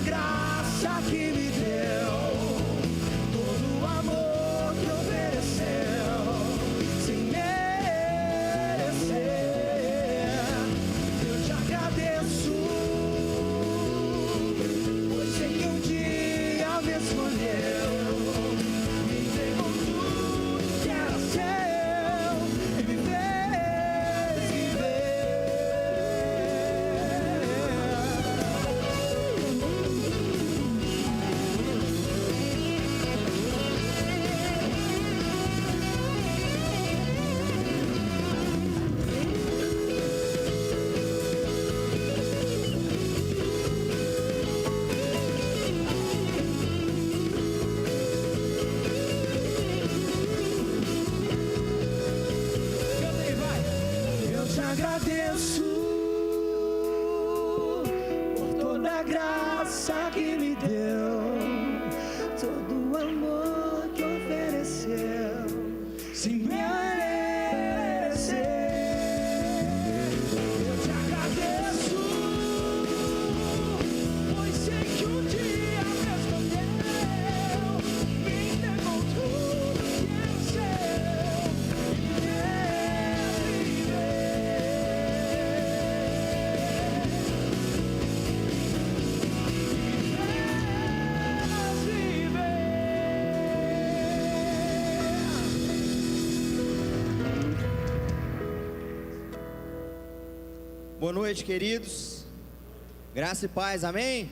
graça que me deu, todo o amor que ofereceu, sem merecer, eu te agradeço, pois sei que um dia me escolheu, me entregou tudo que era seu e me fez viver. Canta aí, vai. Eu te agradeço por toda a graça que me deu, todo o amor que ofereceu, sem merecer. Eu te agradeço, pois sei que um dia me escolheu, me entregou tudo que era seu e me fez Boa noite, queridos. Graça e paz, amém?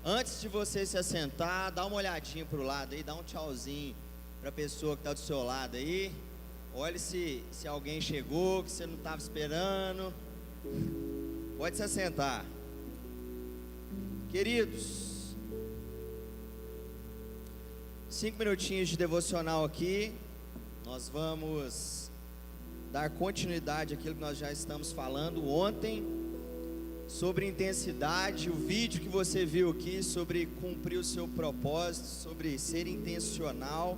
Antes de você se assentar, dá uma olhadinha para o lado aí, dá um tchauzinho para a pessoa que está do seu lado aí. Olhe se alguém chegou, que você não estava esperando. Pode se assentar. Queridos, 5 minutinhos de devocional aqui. Nós vamos dar continuidade àquilo que nós já estamos falando ontem, sobre intensidade. O vídeo que você viu aqui sobre cumprir o seu propósito, sobre ser intencional.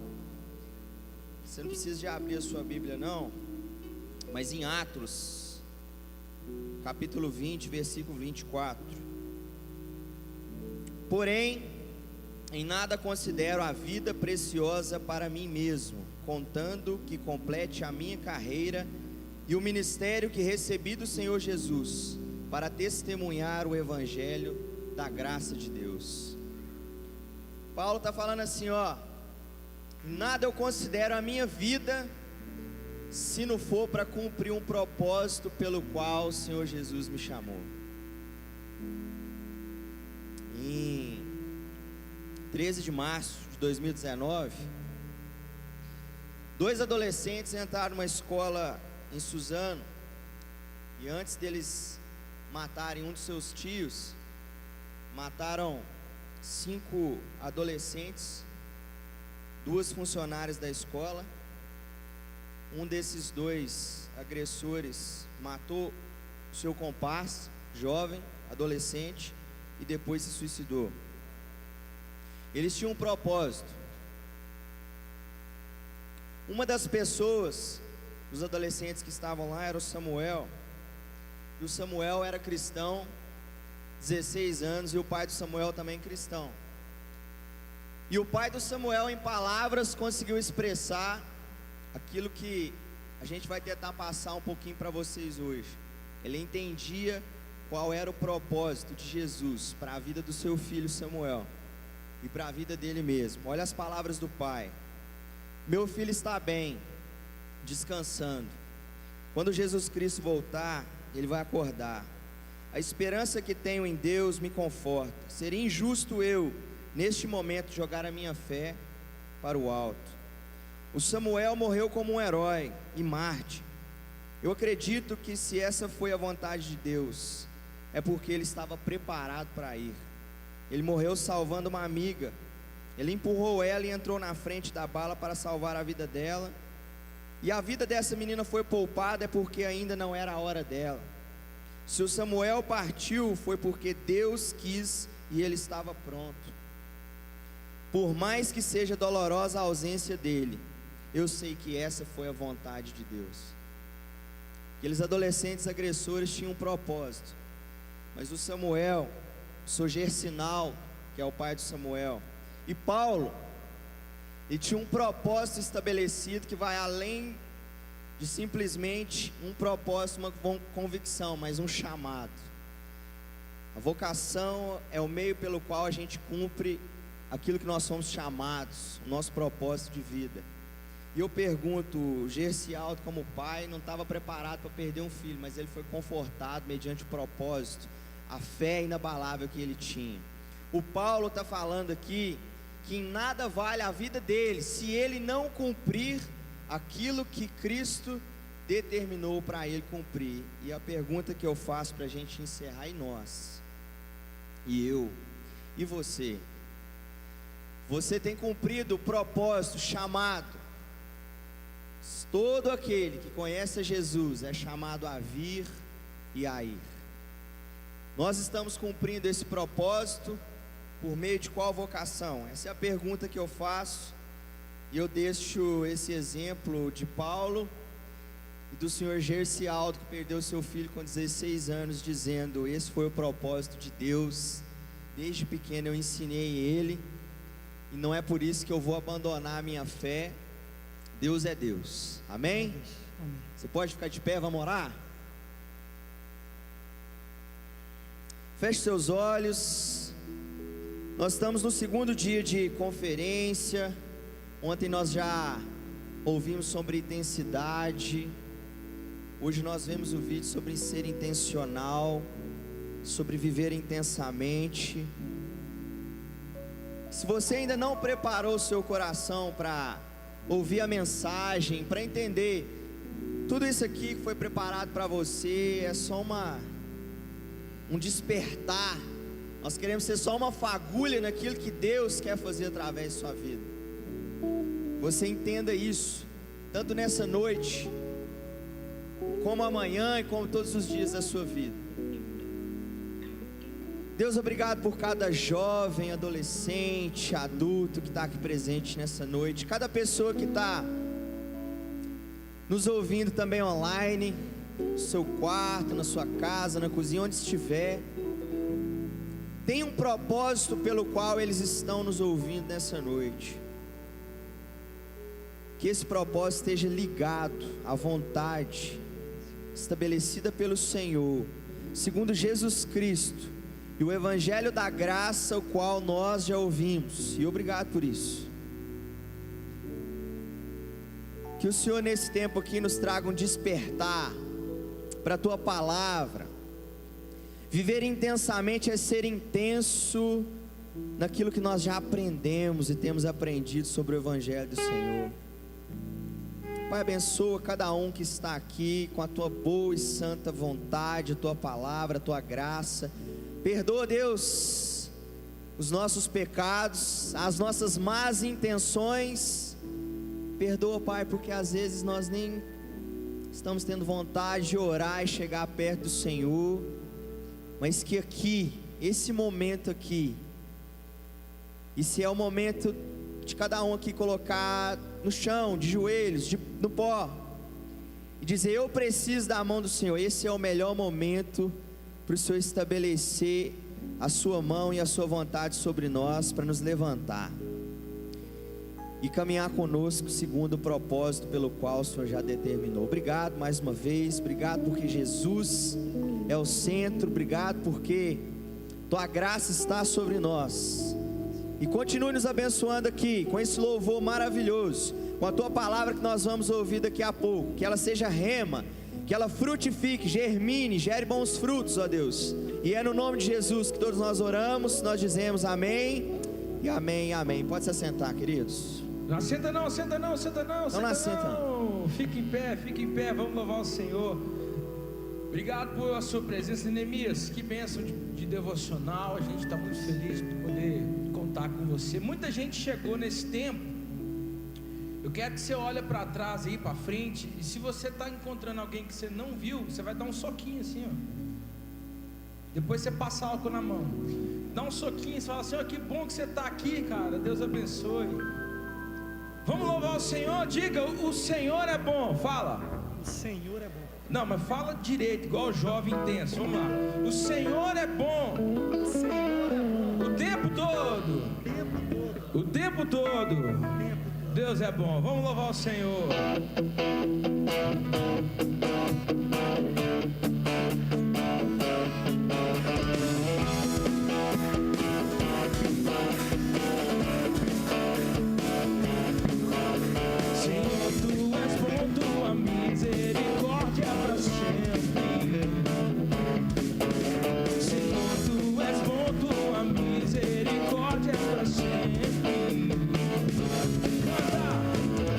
Você não precisa de abrir a sua Bíblia não, mas em Atos, capítulo 20, versículo 24. Porém, em nada considero a vida preciosa para mim mesmo, contando que complete a minha carreira e o ministério que recebi do Senhor Jesus, para testemunhar o evangelho da graça de Deus. Paulo está falando assim, ó: nada eu considero a minha vida, se não for para cumprir um propósito pelo qual o Senhor Jesus me chamou. Em 13 de março de 2019, 2 adolescentes entraram numa escola em Suzano, e antes deles matarem um dos seus tios, mataram 5 adolescentes, 2 funcionárias da escola. Um desses 2 agressores matou o seu comparsa, jovem, adolescente, e depois se suicidou. Eles tinham um propósito. Uma das pessoas, os adolescentes que estavam lá, era o Samuel. E o Samuel era cristão, 16 anos, e o pai do Samuel também cristão. E o pai do Samuel, em palavras, conseguiu expressar aquilo que a gente vai tentar passar um pouquinho para vocês hoje. Ele entendia qual era o propósito de Jesus para a vida do seu filho Samuel e para a vida dele mesmo. Olha as palavras do pai: meu filho está bem, descansando. Quando Jesus Cristo voltar, ele vai acordar. A esperança que tenho em Deus me conforta. Seria injusto eu, neste momento, jogar a minha fé para o alto. O Samuel morreu como um herói e mártir. Eu acredito que se essa foi a vontade de Deus, é porque ele estava preparado para ir. Ele morreu salvando uma amiga. Ele empurrou ela e entrou na frente da bala para salvar a vida dela. E a vida dessa menina foi poupada é porque ainda não era a hora dela. Se o Samuel partiu, foi porque Deus quis e ele estava pronto. Por mais que seja dolorosa a ausência dele, eu sei que essa foi a vontade de Deus. Aqueles adolescentes agressores tinham um propósito, mas o Samuel sou Gersinal, que é o pai de Samuel. E Paulo, ele tinha um propósito estabelecido que vai além de simplesmente um propósito, uma convicção, mas um chamado. A vocação é o meio pelo qual a gente cumpre aquilo que nós somos chamados, o nosso propósito de vida. E eu pergunto, o Gersialdo como pai não estava preparado para perder um filho, mas ele foi confortado mediante o propósito, a fé inabalável que ele tinha. O Paulo está falando aqui que em nada vale a vida dele se ele não cumprir aquilo que Cristo determinou para ele cumprir. E a pergunta que eu faço para a gente encerrar, e nós, e eu, e você tem cumprido o propósito, chamado? Todo aquele que conhece a Jesus é chamado a vir e a ir. Nós estamos cumprindo esse propósito por meio de qual vocação? Essa é a pergunta que eu faço. E eu deixo esse exemplo de Paulo e do senhor Gersialdo, que perdeu seu filho com 16 anos, dizendo: esse foi o propósito de Deus, desde pequeno eu ensinei ele, e não é por isso que eu vou abandonar a minha fé. Deus é Deus, amém? Amém. Você pode ficar de pé, vamos orar? Feche seus olhos. Nós estamos no segundo dia de conferência. Ontem nós já ouvimos sobre intensidade. Hoje nós vemos o vídeo sobre ser intencional, sobre viver intensamente. Se você ainda não preparou o seu coração para ouvir a mensagem, para entender tudo isso aqui que foi preparado para você, é só um despertar. Nós queremos ser só uma fagulha naquilo que Deus quer fazer através de sua vida. Você entenda isso, tanto nessa noite, como amanhã e como todos os dias da sua vida. Deus, obrigado por cada jovem, adolescente, adulto que está aqui presente nessa noite, cada pessoa que está nos ouvindo também online, no seu quarto, na sua casa, na cozinha, onde estiver. Tem um propósito pelo qual eles estão nos ouvindo nessa noite. Que esse propósito esteja ligado à vontade estabelecida pelo Senhor, segundo Jesus Cristo, e o Evangelho da graça, o qual nós já ouvimos, e obrigado por isso. Que o Senhor nesse tempo aqui nos traga um despertar para a Tua Palavra. Viver intensamente é ser intenso naquilo que nós já aprendemos e temos aprendido sobre o Evangelho do Senhor. Pai, abençoa cada um que está aqui com a Tua boa e santa vontade, a Tua palavra, a Tua graça. Perdoa, Deus, os nossos pecados, as nossas más intenções. Perdoa, Pai, porque às vezes nós nem estamos tendo vontade de orar e chegar perto do Senhor, mas que aqui, esse momento aqui, e se é o momento de cada um aqui colocar no chão, de joelhos, no pó, e dizer: eu preciso da mão do Senhor. Esse é o melhor momento para o Senhor estabelecer a sua mão e a sua vontade sobre nós, para nos levantar e caminhar conosco segundo o propósito pelo qual o Senhor já determinou. Obrigado mais uma vez, obrigado porque Jesus é o centro, obrigado porque Tua graça está sobre nós. E continue nos abençoando aqui, com esse louvor maravilhoso, com a Tua palavra que nós vamos ouvir daqui a pouco, que ela seja rema, que ela frutifique, germine, gere bons frutos, ó Deus. E é no nome de Jesus que todos nós oramos, nós dizemos amém, e amém, e amém. Pode se assentar, queridos. Não assenta não, senta não, senta não, Não assenta não. Fique em pé, vamos louvar o Senhor. Obrigado por a sua presença, Neemias. Que bênção de devocional. A gente está muito feliz de poder contar com você. Muita gente chegou nesse tempo. Eu quero que você olhe para trás aí, para frente. E se você está encontrando alguém que você não viu, você vai dar um soquinho assim, ó. Depois você passa álcool na mão. Dá um soquinho e fala assim: ó, que bom que você está aqui, cara. Deus abençoe. Vamos louvar o Senhor. Diga: o Senhor é bom. Fala. O Senhor é bom. Não, mas fala direito, igual o jovem intenso. Vamos lá. O Senhor é bom. O Senhor tempo todo. Deus é bom. Vamos louvar o Senhor. Senhor, tu és bom, tua misericórdia é pra sempre. Senhor, tu és bom, tua misericórdia é pra sempre. Canta!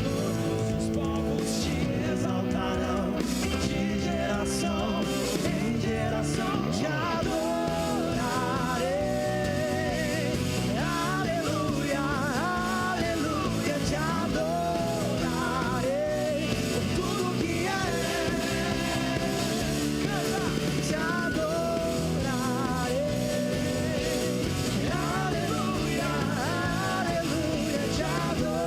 Todos os povos te exaltarão, de geração em geração te adorarei. Aleluia, aleluia, te adorarei por tudo que é. Canta, te adorarei. Aleluia, aleluia, te adorarei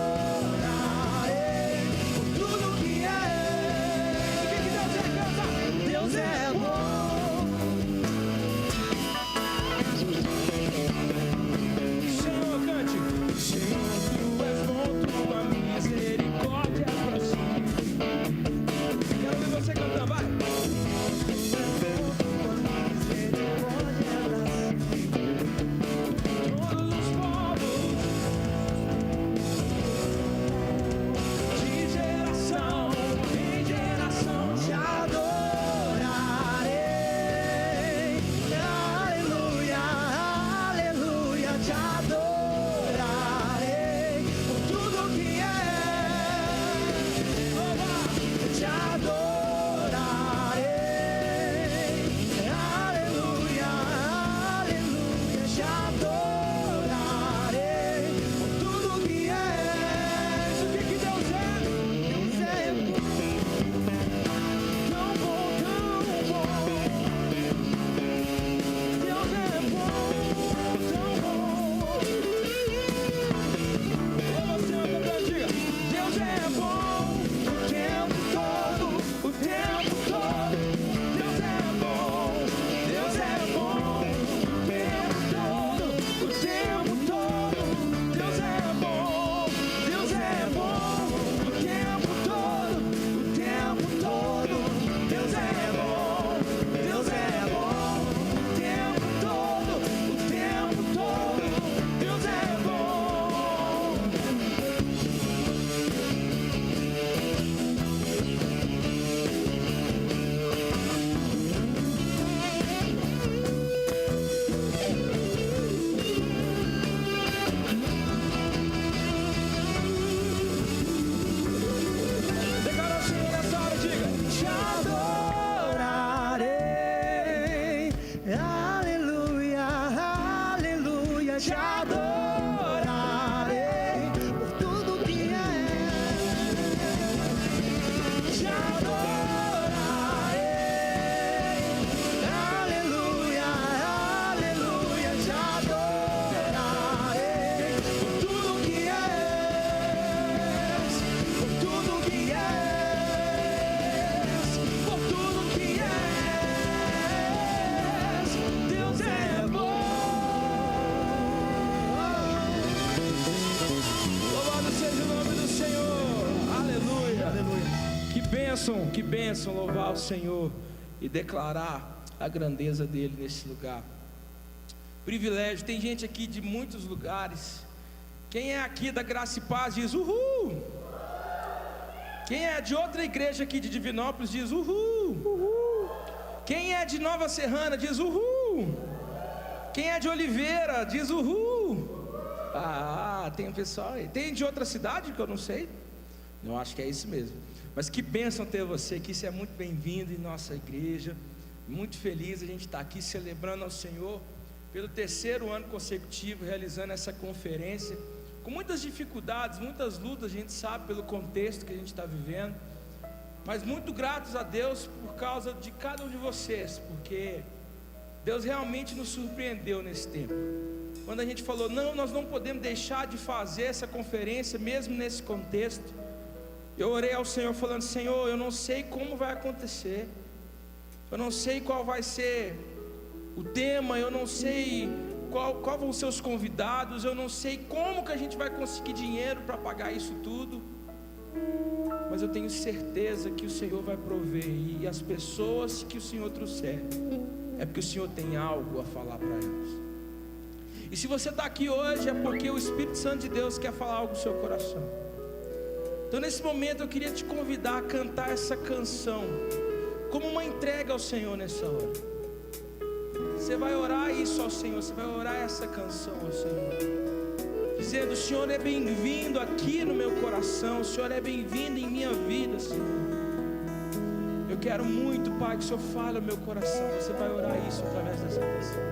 por tudo que é. O que Deus é? Canta, Deus é bom. Senhor, cante. Senhor, tu és bom, tua misericórdia é pra sempre. Quero ver você cantar, vai. Todos os povos, de geração em geração Te adorarei, aleluia, aleluia, te adorarei por tudo que é. Te adorarei, aleluia, aleluia, te adorarei por tudo que é. O que Deus é? Deus é tão bom, tão bom. Deus é bom, tão bom. Ô, Senhor, cantando, diga. Deus é bom o tempo todo, o tempo todo. Deus é bom, Deus é bom o tempo todo, o tempo todo. Deus é bom, Deus é bom o tempo todo, o tempo todo. Deus é bom, Deus é bom o tempo todo, o tempo todo. Deus é bom. Declara o Senhor nessa hora, diga. Te adorarei, aleluia, aleluia, te adorarei por tudo que é. Te adorarei, aleluia, aleluia, te adorarei por tudo que és, por tudo que és, por tudo que és. Deus é bom. Louvado seja o nome do Senhor. Aleluia. Que bênção louvar o Senhor e declarar a grandeza dele nesse lugar. Privilégio. Tem gente aqui de muitos lugares. Quem é aqui da Graça e Paz diz uhul. Quem é de outra igreja aqui de Divinópolis diz uhul. Quem é de Nova Serrana diz uhul. Quem é de Oliveira diz uhul. Ah, tem um pessoal aí. Tem de outra cidade que eu não sei. Eu acho que é isso mesmo. Mas que bênção ter você aqui. Você é muito bem-vindo em nossa igreja. Muito feliz a gente estar aqui celebrando ao Senhor pelo 3º ano consecutivo, realizando essa conferência. Com muitas dificuldades, muitas lutas, a gente sabe pelo contexto que a gente está vivendo. Mas muito gratos a Deus por causa de cada um de vocês, porque Deus realmente nos surpreendeu nesse tempo. Quando a gente falou, não, nós não podemos deixar de fazer essa conferência, mesmo nesse contexto. Eu orei ao Senhor falando, Senhor, eu não sei como vai acontecer, eu não sei qual vai ser o tema, eu não sei qual vão ser os convidados, eu não sei como que a gente vai conseguir dinheiro para pagar isso tudo, mas eu tenho certeza que o Senhor vai prover, e as pessoas que o Senhor trouxer, é porque o Senhor tem algo a falar para elas. E se você está aqui hoje, é porque o Espírito Santo de Deus quer falar algo no seu coração. Então nesse momento eu queria te convidar a cantar essa canção como uma entrega ao Senhor nessa hora. Você vai orar isso ao Senhor, você vai orar essa canção ao Senhor, dizendo: o Senhor é bem-vindo aqui no meu coração, o Senhor é bem-vindo em minha vida, Senhor. Eu quero muito, Pai, que o Senhor fale ao meu coração. Você vai orar isso através dessa canção.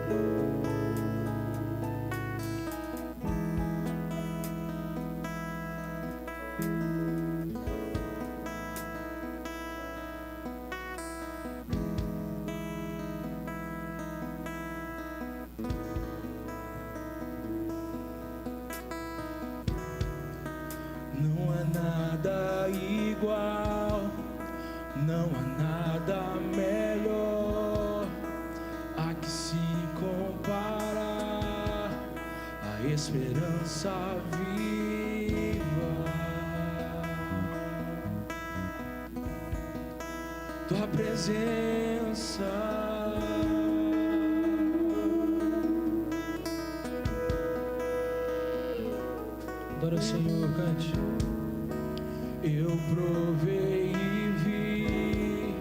Não há nada igual, não há nada melhor a que se comparar, a esperança viva, tua presença. Adora o Senhor, cante. Eu provei e vi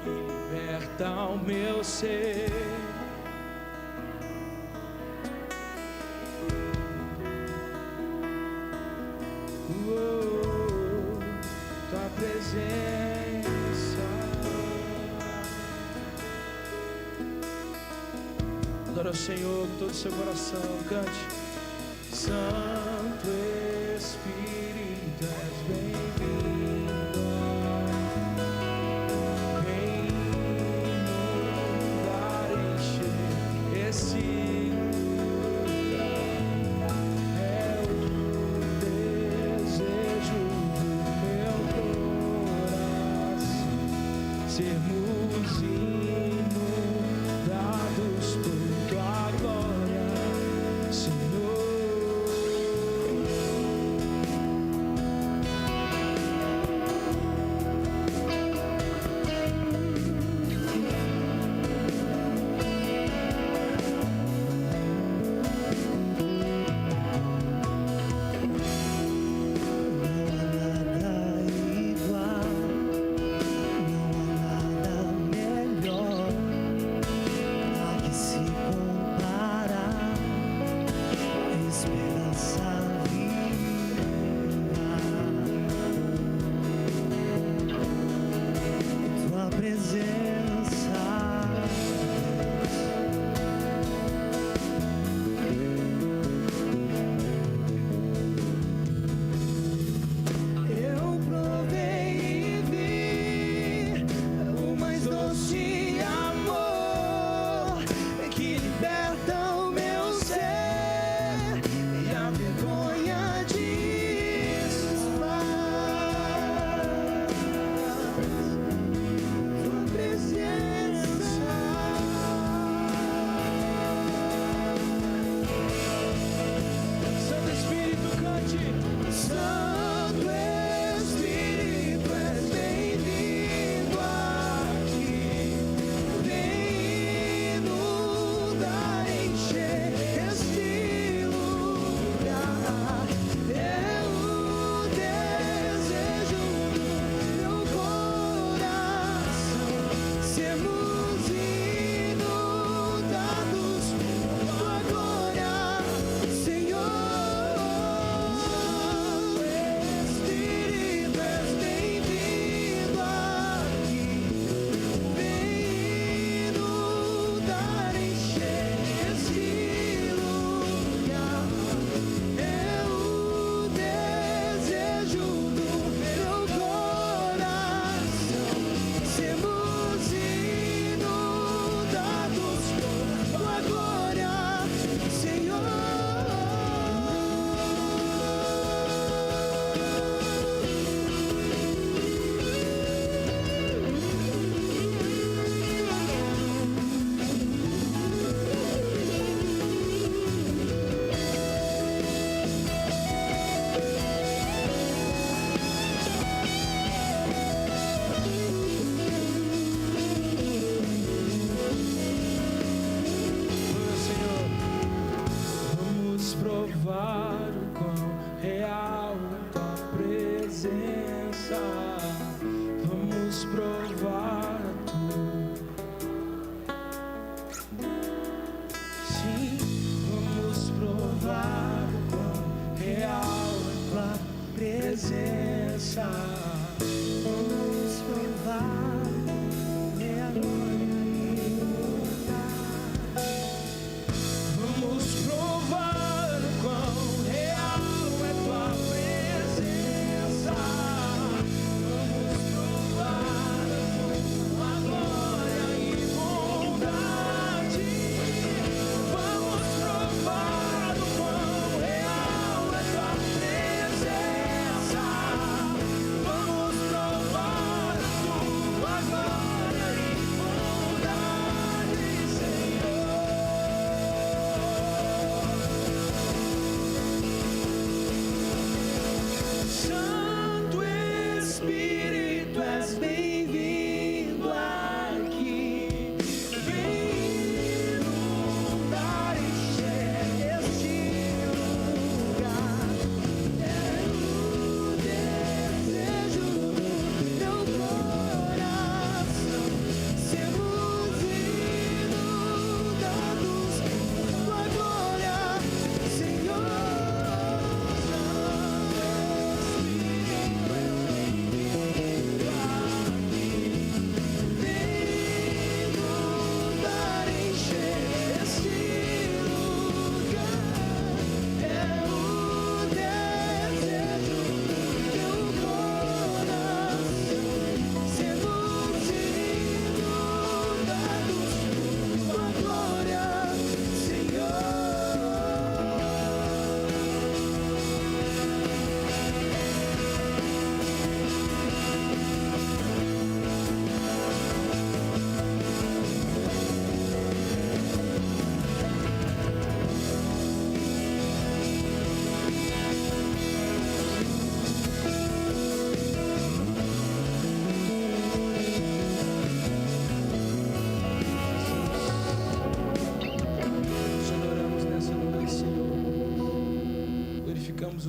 que liberta o meu ser. Tua presença. Adora o Senhor com todo o seu coração, cante. Santo Espírito, és bem-vindo, vem inundar, encher esse lugar, é o desejo do meu coração, sermos inundados por tua glória, Senhor. Não há nada igual, não há nada melhor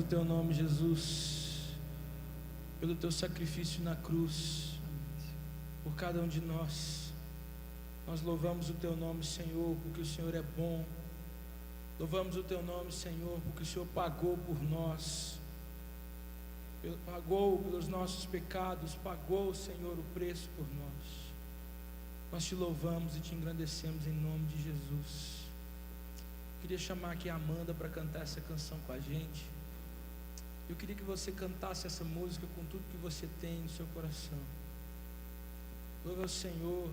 o teu nome, Jesus, pelo teu sacrifício na cruz, por cada um de nós. Nós louvamos o teu nome, Senhor, porque o Senhor é bom. Louvamos o teu nome, Senhor, porque o Senhor pagou por nós, pagou pelos nossos pecados, pagou, Senhor, o preço por nós. Nós te louvamos e te engrandecemos em nome de Jesus. Queria chamar aqui a Amanda para cantar essa canção com a gente. Eu queria que você cantasse essa música com tudo que você tem no seu coração. Louve ao Senhor.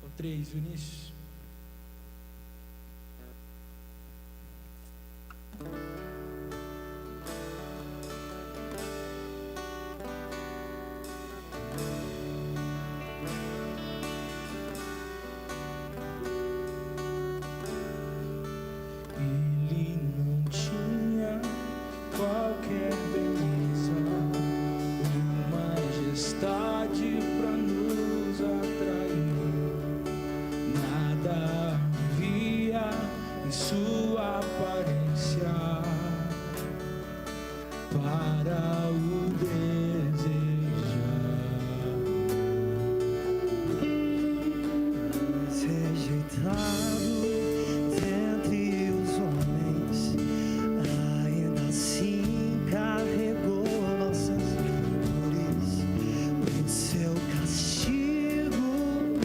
São 3, Vinícius. Ele não tinha qualquer beleza ou majestade pra nos atrair. Nada havia em sua aparência para o desejar. Mas rejeitado dentre os homens, ainda assim carregou nossas dores. O seu castigo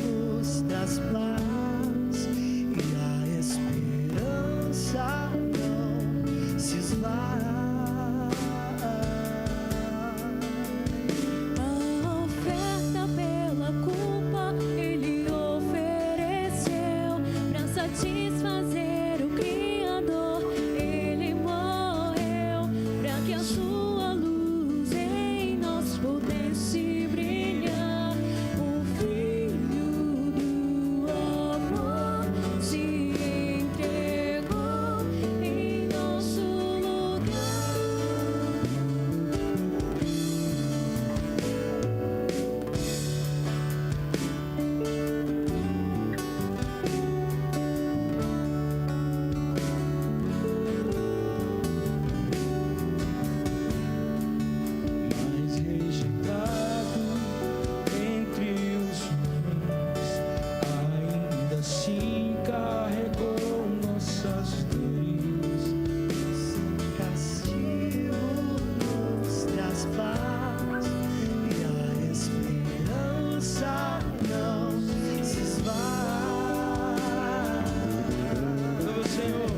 nos traz paz e a esperança não se esvai. A oferta pela culpa Ele ofereceu pra satisfazer o Criador. Ele morreu pra que a sua luz em nós pudesse brilhar. O Filho do amor se entregou em nosso lugar. Mas rejeitado entre os homens, ainda assim carregou nossas dores. Seu castigo nos traz paz e a esperança não se esvai. Louva o Senhor.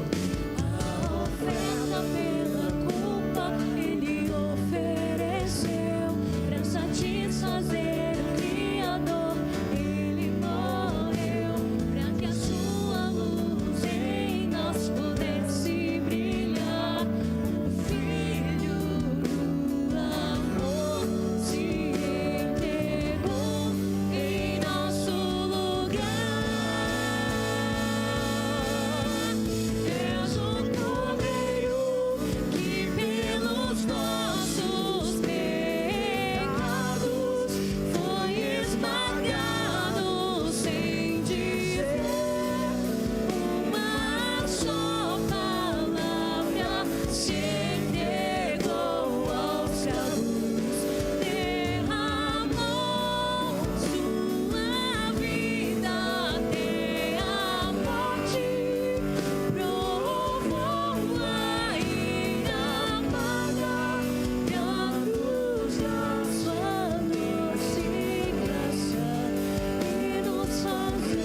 A oferta pela culpa Ele ofereceu pra satisfazer o Criador. Ele morreu pra que a sua luz em nós pudesse brilhar. O Filho do amor se entregou em nosso lugar. Deus o Cordeiro que pelos nossos pecados foi esmagado sem dizer uma só palavra, se entregou aos cravos, derramou sua vida até a morte, provou ainda amarga na cruz da sua doce graça e nos fazer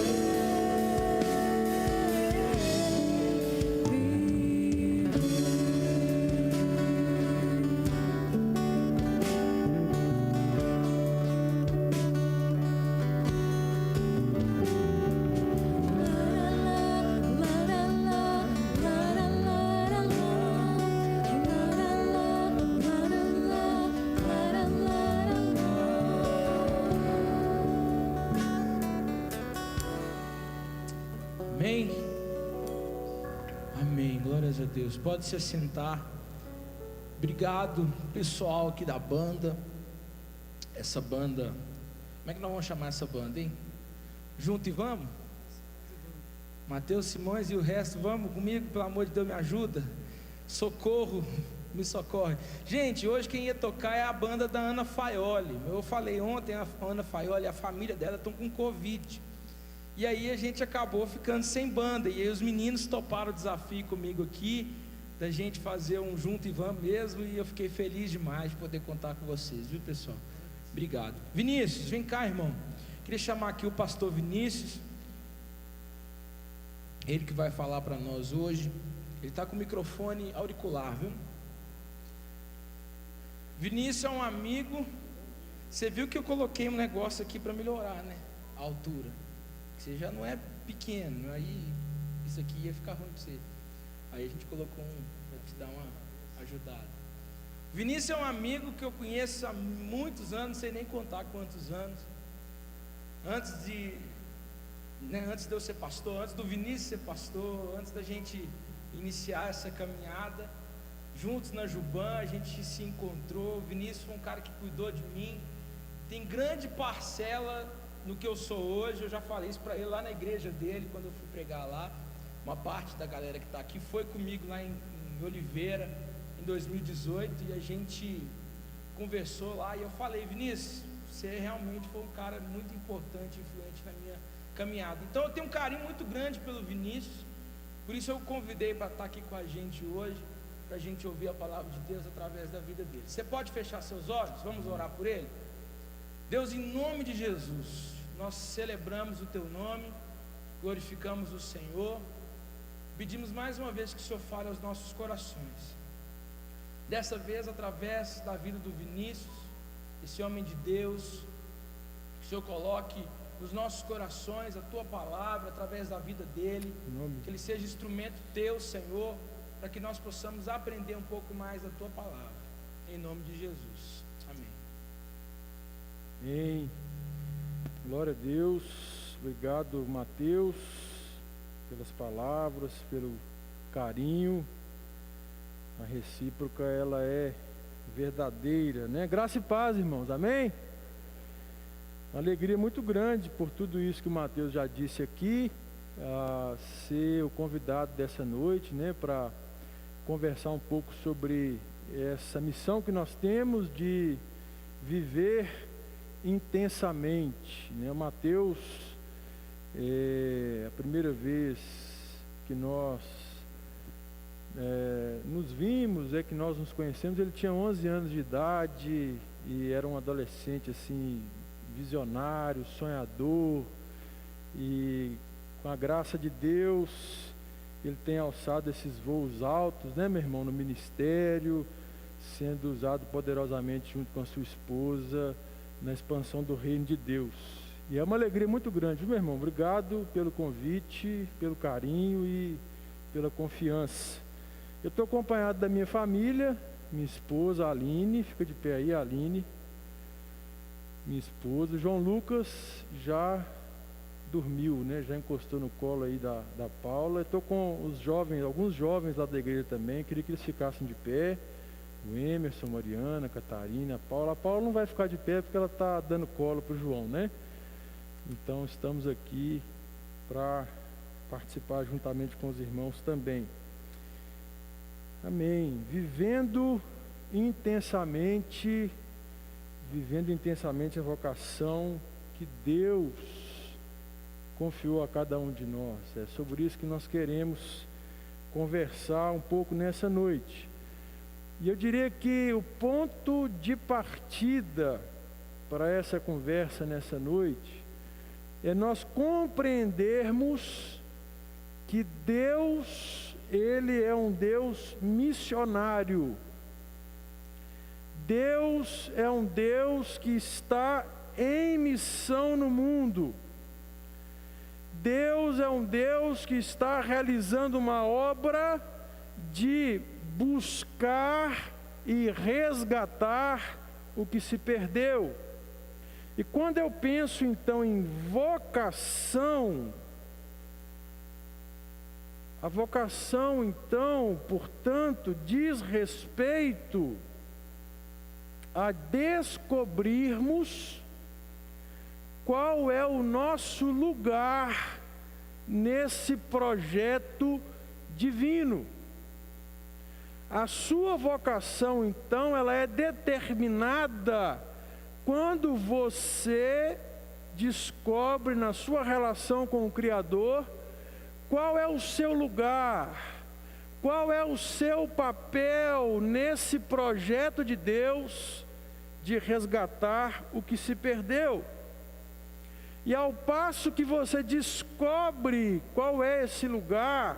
Amém? Amém, glórias a Deus. Pode se assentar. Obrigado, pessoal aqui da banda. Essa banda Como é que nós vamos chamar essa banda, hein? Junto e vamos? Mateus Simões e o resto, vamos comigo, pelo amor de Deus, me ajuda. Socorro, me socorre. Gente, hoje quem ia tocar é a banda da Ana Faioli. Eu falei ontem, a Ana Faioli e a família dela estão com Covid. E aí a gente acabou ficando sem banda. E aí os meninos toparam o desafio comigo aqui, da gente fazer um junto e vamos mesmo. E eu fiquei feliz demais de poder contar com vocês, viu, pessoal? Obrigado. Vinícius, vem cá, irmão. Queria chamar aqui o pastor Vinícius. Ele que vai falar para nós hoje. Ele está com o microfone auricular, viu? Vinícius é um amigo. Você viu que eu coloquei um negócio aqui para melhorar, né? A altura. Você já não é pequeno, aí isso aqui ia ficar ruim para você. Aí a gente colocou um para te dar uma ajudada. Vinícius é um amigo que eu conheço há muitos anos, não sei nem contar quantos anos. Antes de eu ser pastor, antes do Vinícius ser pastor, antes da gente iniciar essa caminhada, juntos na Juban, a gente se encontrou. O Vinícius foi um cara que cuidou de mim, tem grande parcela no que eu sou hoje. Eu já falei isso para ele lá na igreja dele, quando eu fui pregar lá. Uma parte da galera que está aqui foi comigo lá em Oliveira, em 2018, e a gente conversou lá, e eu falei: Vinícius, você realmente foi um cara muito importante, influente na minha caminhada. Então eu tenho um carinho muito grande pelo Vinícius, por isso eu o convidei para estar aqui com a gente hoje, para a gente ouvir a palavra de Deus através da vida dele. Você pode fechar seus olhos? Vamos orar por ele? Deus, em nome de Jesus, nós celebramos o teu nome, glorificamos o Senhor, pedimos mais uma vez que o Senhor fale aos nossos corações, dessa vez através da vida do Vinícius, esse homem de Deus, que o Senhor coloque nos nossos corações a tua palavra através da vida dele, que ele seja instrumento teu, Senhor, para que nós possamos aprender um pouco mais da tua palavra, em nome de Jesus, amém. Amém. Glória a Deus. Obrigado, Mateus, pelas palavras, pelo carinho. A recíproca, ela é verdadeira, né? Graça e paz, irmãos, amém? Uma alegria muito grande por tudo isso que o Mateus já disse aqui, ser o convidado dessa noite, né? Para conversar um pouco sobre essa missão que nós temos de viver intensamente, né? O Mateus, a primeira vez que nós nos vimos, que nós nos conhecemos, ele tinha 11 anos de idade e era um adolescente assim, visionário, sonhador, e com a graça de Deus ele tem alçado esses voos altos, né, meu irmão, no ministério, sendo usado poderosamente junto com a sua esposa na expansão do reino de Deus. E é uma alegria muito grande, meu irmão. Obrigado pelo convite, pelo carinho e pela confiança. Eu estou acompanhado da minha família, minha esposa, a Aline, fica de pé aí, a Aline, minha esposa. João Lucas já dormiu, né? Já encostou no colo aí da Paula. Estou com os jovens, alguns jovens lá da igreja também, queria que eles ficassem de pé. O Emerson, Mariana, a Catarina, a Paula. A Paula não vai ficar de pé porque ela está dando colo para o João, né? Então estamos aqui para participar juntamente com os irmãos também. Amém. Vivendo intensamente a vocação que Deus confiou a cada um de nós. É sobre isso que nós queremos conversar um pouco nessa noite. E eu diria que o ponto de partida para essa conversa nessa noite é nós compreendermos que Deus, Ele é um Deus missionário. Deus é um Deus que está em missão no mundo. Deus é um Deus que está realizando uma obra de buscar e resgatar o que se perdeu. E quando eu penso então em vocação, a vocação então, portanto, diz respeito a descobrirmos qual é o nosso lugar nesse projeto divino. A sua vocação, então, ela é determinada quando você descobre na sua relação com o Criador qual é o seu lugar, qual é o seu papel nesse projeto de Deus de resgatar o que se perdeu. E ao passo que você descobre qual é esse lugar,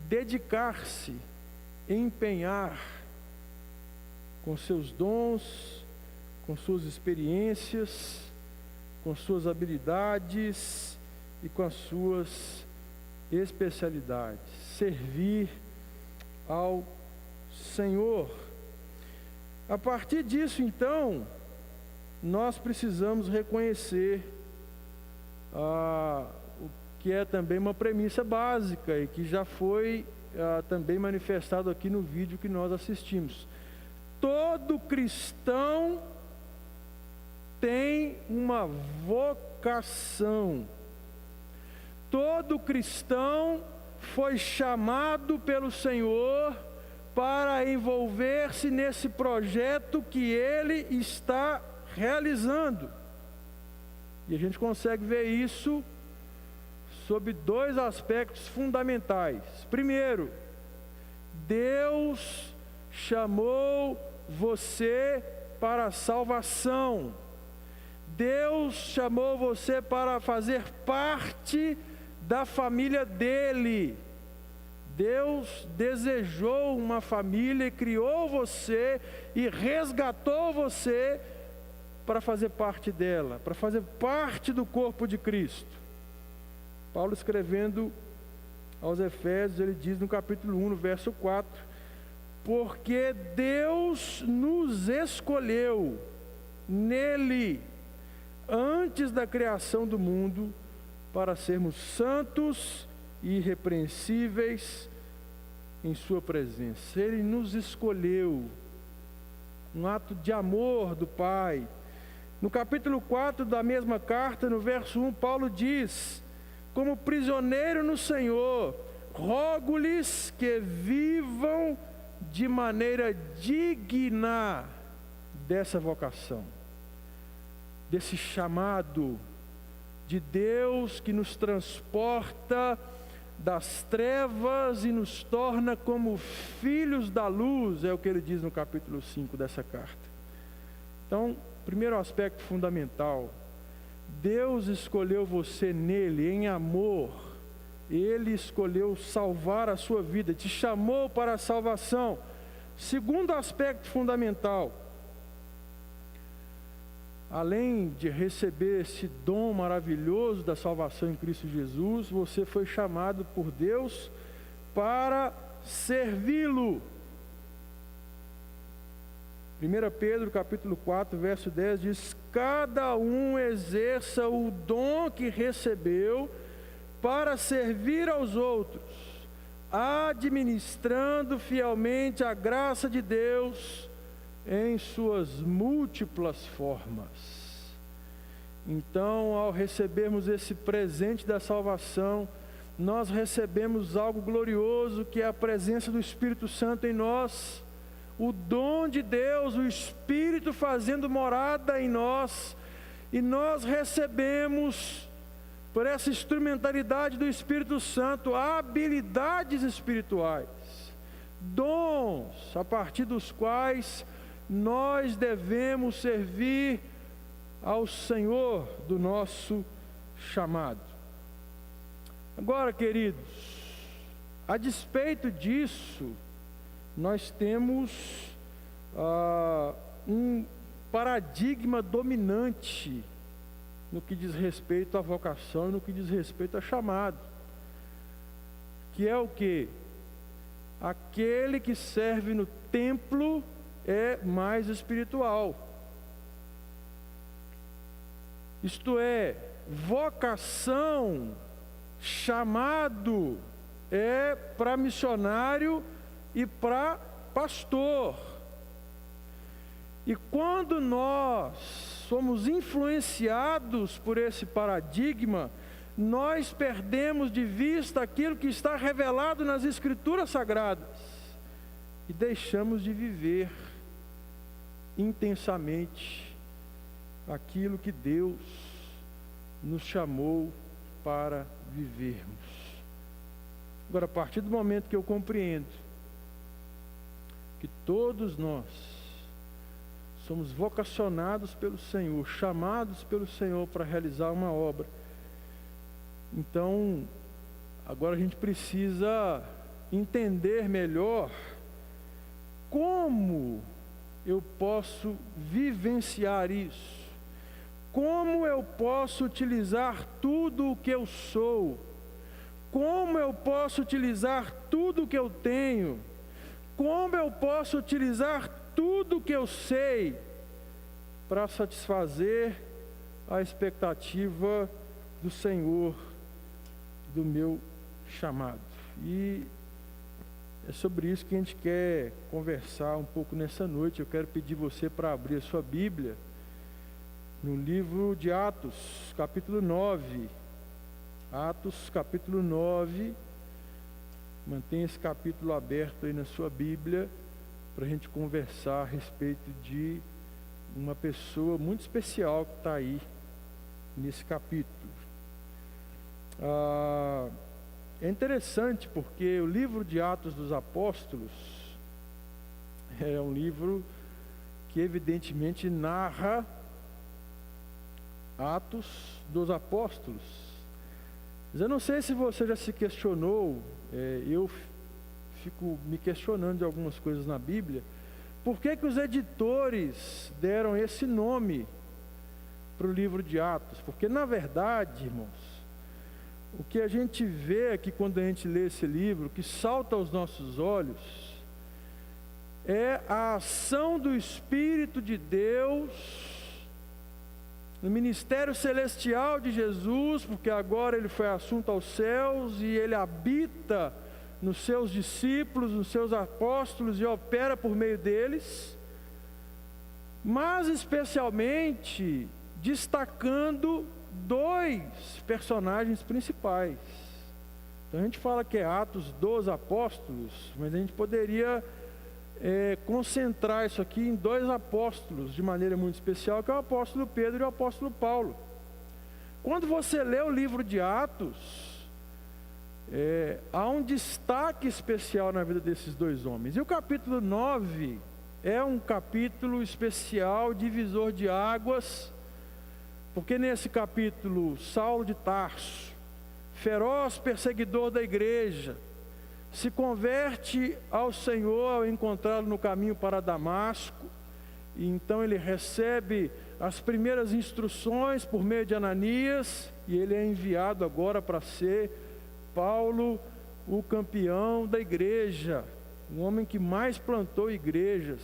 dedicar-se, empenhar com seus dons, com suas experiências, com suas habilidades e com as suas especialidades. Servir ao Senhor. A partir disso, então, nós precisamos reconhecer o que é também uma premissa básica e que já foi também manifestado aqui no vídeo que nós assistimos. Todo cristão tem uma vocação. Todo cristão foi chamado pelo Senhor para envolver-se nesse projeto que Ele está realizando. E a gente consegue ver isso sob dois aspectos fundamentais. Primeiro, Deus chamou você para a salvação. Deus chamou você para fazer parte da família dele. Deus desejou uma família e criou você e resgatou você para fazer parte dela, para fazer parte do corpo de Cristo. Paulo, escrevendo aos Efésios, ele diz no capítulo 1, no verso 4: porque Deus nos escolheu nele, antes da criação do mundo, para sermos santos e irrepreensíveis em sua presença. Ele nos escolheu, um ato de amor do Pai. No capítulo 4 da mesma carta, no verso 1, Paulo diz: como prisioneiro no Senhor, rogo-lhes que vivam de maneira digna dessa vocação, desse chamado de Deus que nos transporta das trevas e nos torna como filhos da luz, é o que ele diz no capítulo 5 dessa carta. Então, primeiro aspecto fundamental: Deus escolheu você nele, em amor. Ele escolheu salvar a sua vida, te chamou para a salvação. Segundo aspecto fundamental: além de receber esse dom maravilhoso da salvação em Cristo Jesus, você foi chamado por Deus para servi-lo. 1 Pedro capítulo 4, verso 10 diz: cada um exerça o dom que recebeu para servir aos outros, administrando fielmente a graça de Deus em suas múltiplas formas. Então, ao recebermos esse presente da salvação, nós recebemos algo glorioso, que é a presença do Espírito Santo em nós, o dom de Deus, o Espírito fazendo morada em nós, e nós recebemos, por essa instrumentalidade do Espírito Santo, habilidades espirituais, dons a partir dos quais nós devemos servir ao Senhor do nosso chamado. Agora, queridos, a despeito disso, nós temos um paradigma dominante no que diz respeito à vocação e no que diz respeito a chamado, que é o quê? Aquele que serve no templo é mais espiritual. Isto é, vocação, chamado é para missionário e para pastor. E quando nós somos influenciados por esse paradigma, nós perdemos de vista aquilo que está revelado nas Escrituras Sagradas e deixamos de viver intensamente aquilo que Deus nos chamou para vivermos. Agora, a partir do momento que eu compreendo que todos nós somos vocacionados pelo Senhor, chamados pelo Senhor para realizar uma obra, então, agora a gente precisa entender melhor como eu posso vivenciar isso, como eu posso utilizar tudo o que eu sou, como eu posso utilizar tudo o que eu tenho, como eu posso utilizar tudo o que eu sei para satisfazer a expectativa do Senhor, do meu chamado. E é sobre isso que a gente quer conversar um pouco nessa noite. Eu quero pedir você para abrir a sua Bíblia no livro de Atos, capítulo 9. Atos, capítulo 9. Mantenha esse capítulo aberto aí na sua Bíblia para a gente conversar a respeito de uma pessoa muito especial que está aí nesse capítulo. É interessante porque o livro de Atos dos Apóstolos é um livro que evidentemente narra Atos dos Apóstolos. Mas eu não sei se você já se questionou, eu fico me questionando de algumas coisas na Bíblia, por que os editores deram esse nome para o livro de Atos? Porque na verdade, irmãos, o que a gente vê aqui quando a gente lê esse livro, que salta aos nossos olhos, é a ação do Espírito de Deus no ministério celestial de Jesus, porque agora ele foi assunto aos céus e ele habita nos seus discípulos, nos seus apóstolos e opera por meio deles, mas especialmente destacando dois personagens principais. Então a gente fala que é Atos dos Apóstolos, mas a gente poderia concentrar isso aqui em dois apóstolos de maneira muito especial, que é o apóstolo Pedro e o apóstolo Paulo. Quando você lê o livro de Atos, há um destaque especial na vida desses dois homens. E o capítulo 9 é um capítulo especial, divisor de águas, porque nesse capítulo, Saulo de Tarso, feroz perseguidor da igreja, se converte ao Senhor ao encontrá-lo no caminho para Damasco, e então ele recebe as primeiras instruções por meio de Ananias, e ele é enviado agora para ser Paulo, o campeão da igreja, o homem que mais plantou igrejas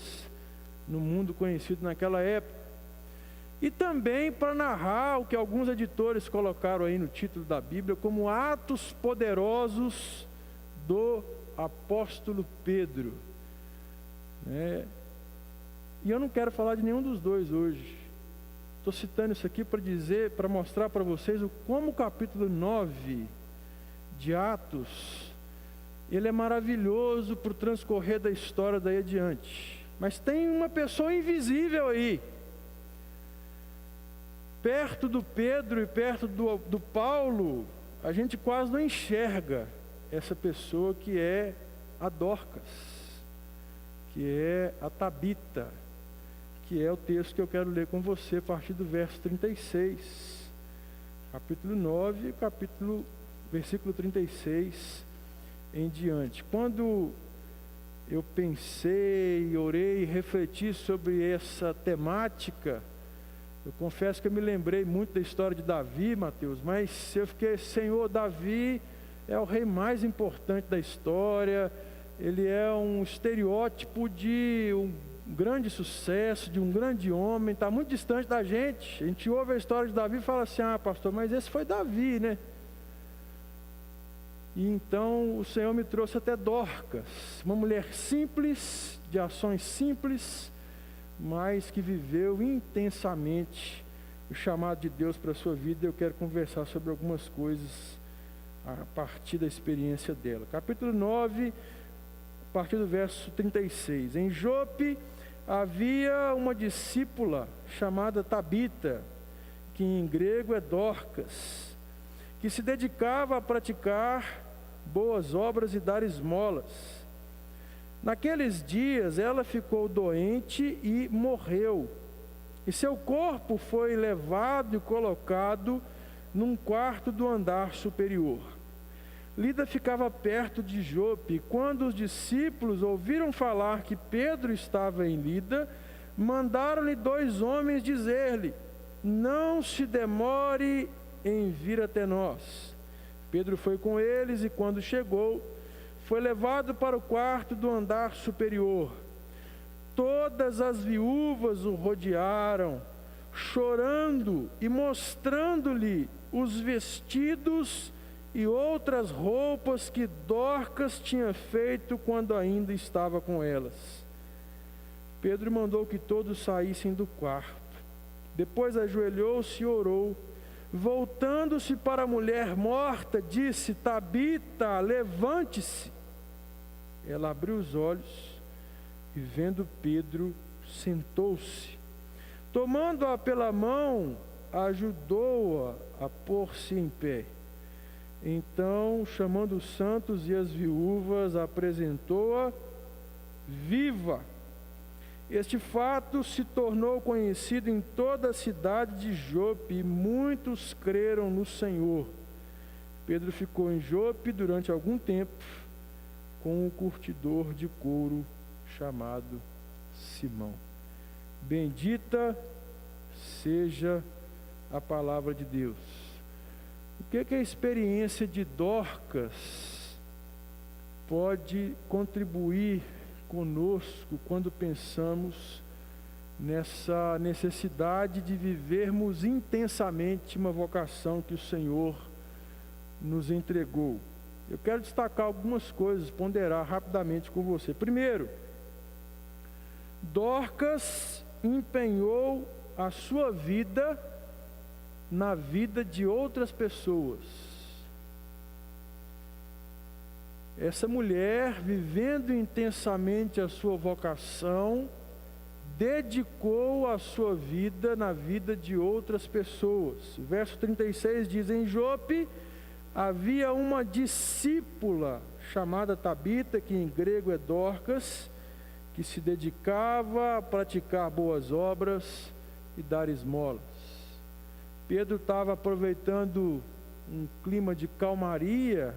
no mundo conhecido naquela época. E também para narrar o que alguns editores colocaram aí no título da Bíblia como atos poderosos do apóstolo Pedro. E eu não quero falar de nenhum dos dois hoje. Estou citando isso aqui para mostrar para vocês como o capítulo 9 de Atos, ele é maravilhoso para o transcorrer da história daí adiante. Mas tem uma pessoa invisível aí, perto do Pedro e perto do Paulo, a gente quase não enxerga essa pessoa que é a Dorcas, que é a Tabita, que é o texto que eu quero ler com você a partir do verso 36, capítulo 9, versículo 36 em diante. Quando eu pensei, orei e refleti sobre essa temática, eu confesso que eu me lembrei muito da história de Davi, Mateus, mas eu fiquei, Senhor, Davi é o rei mais importante da história, ele é um estereótipo de um grande sucesso, de um grande homem, está muito distante da gente. A gente ouve a história de Davi e fala assim, pastor, mas esse foi Davi, né? E então o Senhor me trouxe até Dorcas, uma mulher simples, de ações simples, mas que viveu intensamente o chamado de Deus para a sua vida. Eu quero conversar sobre algumas coisas a partir da experiência dela. Capítulo 9, a partir do verso 36. Em Jope havia uma discípula chamada Tabita, que em grego é Dorcas, que se dedicava a praticar boas obras e dar esmolas. Naqueles dias ela ficou doente e morreu, e seu corpo foi levado e colocado num quarto do andar superior. Lida ficava perto de Jope. Quando os discípulos ouviram falar que Pedro estava em Lida, mandaram-lhe 2 homens dizer-lhe: não se demore em vir até nós. Pedro foi com eles e, quando chegou, foi levado para o quarto do andar superior. Todas as viúvas o rodearam, chorando e mostrando-lhe os vestidos e outras roupas que Dorcas tinha feito quando ainda estava com elas. Pedro mandou que todos saíssem do quarto. Depois ajoelhou-se e orou. Voltando-se para a mulher morta, disse: Tabita, levante-se. Ela abriu os olhos e, vendo Pedro, sentou-se. Tomando-a pela mão, ajudou-a a pôr-se em pé. Então, chamando os santos e as viúvas, apresentou-a viva. Este fato se tornou conhecido em toda a cidade de Jope, e muitos creram no Senhor. Pedro ficou em Jope durante algum tempo com um curtidor de couro chamado Simão. Bendita seja a palavra de Deus. O que a experiência de Dorcas pode contribuir conosco quando pensamos nessa necessidade de vivermos intensamente uma vocação que o Senhor nos entregou? Eu quero destacar algumas coisas, ponderar rapidamente com você. Primeiro, Dorcas empenhou a sua vida na vida de outras pessoas. Essa mulher, vivendo intensamente a sua vocação, dedicou a sua vida na vida de outras pessoas. O verso 36 diz: em Jope havia uma discípula chamada Tabita, que em grego é Dorcas, que se dedicava a praticar boas obras e dar esmolas. Pedro estava aproveitando um clima de calmaria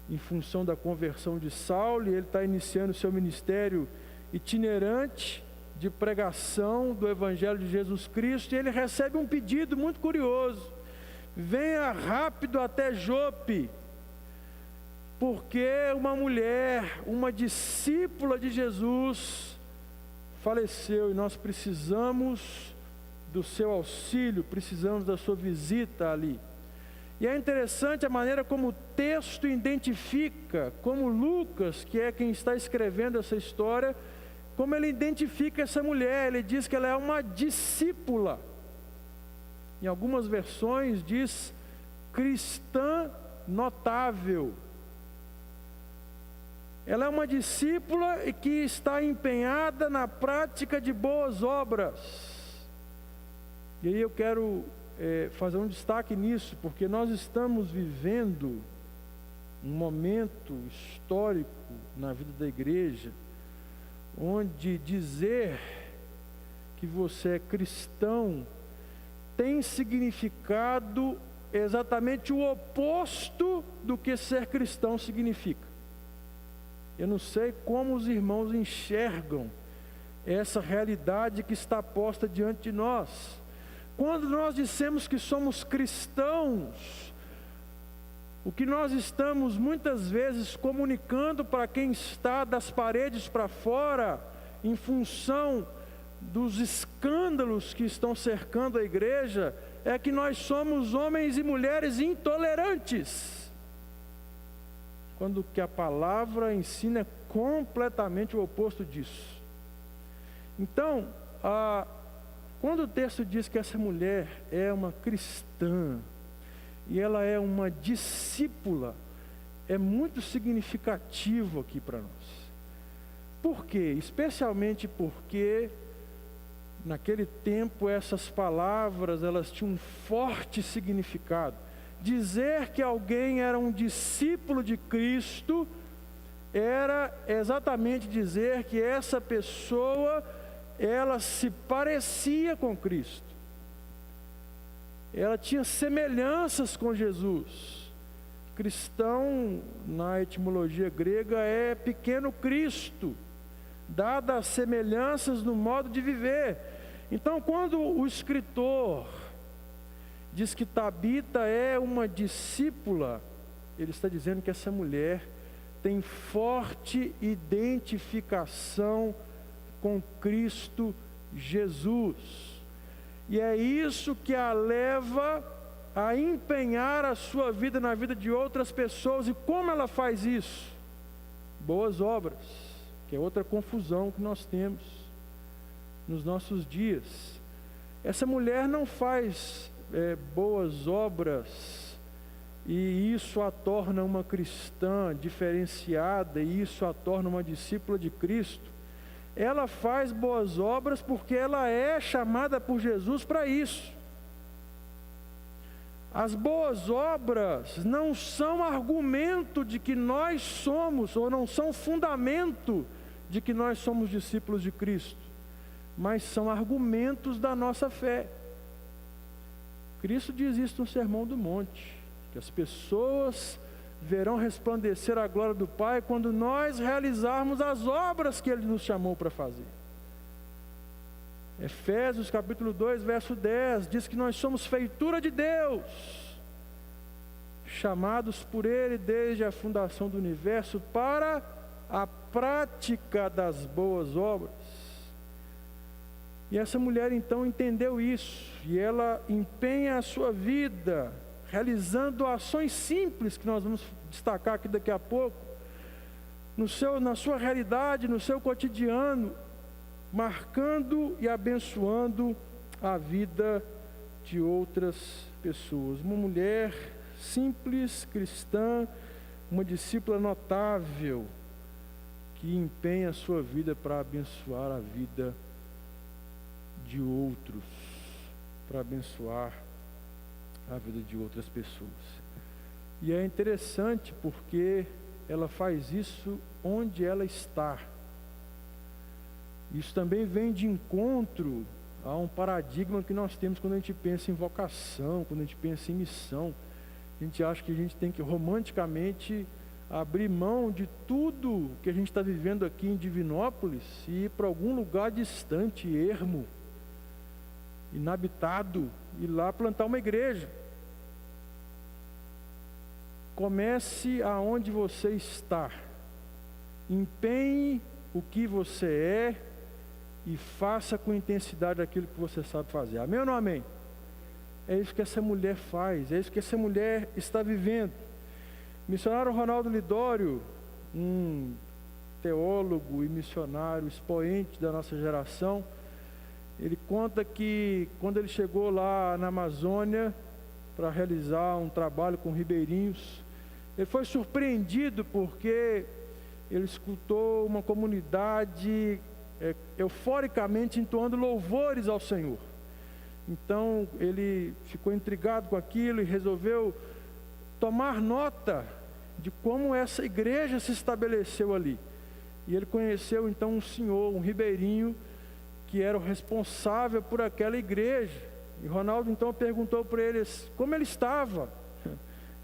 em função da conversão de Saulo, e ele está iniciando seu ministério itinerante de pregação do Evangelho de Jesus Cristo, e ele recebe um pedido muito curioso: venha rápido até Jope, porque uma mulher, uma discípula de Jesus, faleceu e nós precisamos do seu auxílio, precisamos da sua visita ali. E é interessante a maneira como o texto identifica, como Lucas, que é quem está escrevendo essa história, como ele identifica essa mulher. Ele diz que ela é uma discípula. Em algumas versões diz cristã notável. Ela é uma discípula que está empenhada na prática de boas obras. E aí eu quero fazer um destaque nisso, porque nós estamos vivendo um momento histórico na vida da igreja, onde dizer que você é cristão tem significado exatamente o oposto do que ser cristão significa. Eu não sei como os irmãos enxergam essa realidade que está posta diante de nós. Quando nós dissemos que somos cristãos, o que nós estamos muitas vezes comunicando para quem está das paredes para fora, em função dos escândalos que estão cercando a igreja, é que nós somos homens e mulheres intolerantes, quando o que a palavra ensina é completamente o oposto disso. Então, quando o texto diz que essa mulher é uma cristã e ela é uma discípula, é muito significativo aqui para nós. Por quê? Especialmente porque naquele tempo essas palavras elas tinham um forte significado. Dizer que alguém era um discípulo de Cristo era exatamente dizer que essa pessoa ela se parecia com Cristo. Ela tinha semelhanças com Jesus. Cristão, na etimologia grega, é pequeno Cristo, dadas as semelhanças no modo de viver. Então, quando o escritor diz que Tabita é uma discípula, ele está dizendo que essa mulher tem forte identificação com Cristo Jesus. E é isso que a leva a empenhar a sua vida na vida de outras pessoas. E como ela faz isso? Boas obras, que é outra confusão que nós temos nos nossos dias. Essa mulher não faz boas obras e isso a torna uma cristã diferenciada, e isso a torna uma discípula de Cristo. Ela faz boas obras porque ela é chamada por Jesus para isso. As boas obras não são argumento de que nós somos, ou não são fundamento de que nós somos discípulos de Cristo, mas são argumentos da nossa fé. Cristo diz isso no Sermão do Monte, que as pessoas verão resplandecer a glória do Pai quando nós realizarmos as obras que Ele nos chamou para fazer. Efésios capítulo 2, verso 10, diz que nós somos feitura de Deus, chamados por Ele desde a fundação do universo para a prática das boas obras. E essa mulher então entendeu isso, e ela empenha a sua vida realizando ações simples, que nós vamos destacar aqui daqui a pouco, na sua realidade, no seu cotidiano, marcando e abençoando a vida de outras pessoas. Uma mulher simples, cristã, uma discípula notável, que empenha a sua vida para abençoar a vida de outros, para abençoar a vida de outras pessoas. E é interessante porque ela faz isso onde ela está. Isso também vem de encontro a um paradigma que nós temos quando a gente pensa em vocação, quando a gente pensa em missão. A gente acha que a gente tem que romanticamente abrir mão de tudo que a gente está vivendo aqui em Divinópolis e ir para algum lugar distante, ermo, inabitado, e lá plantar uma igreja. Comece aonde você está, empenhe o que você é e faça com intensidade aquilo que você sabe fazer. Amém ou não amém? É isso que essa mulher faz, é isso que essa mulher está vivendo. O missionário Ronaldo Lidório, um teólogo e missionário expoente da nossa geração, ele conta que quando ele chegou lá na Amazônia para realizar um trabalho com ribeirinhos, ele foi surpreendido porque ele escutou uma comunidade euforicamente entoando louvores ao Senhor. Então ele ficou intrigado com aquilo e resolveu tomar nota de como essa igreja se estabeleceu ali. E ele conheceu então um senhor, um ribeirinho, que era o responsável por aquela igreja. E Ronaldo então perguntou para eles como ele estava.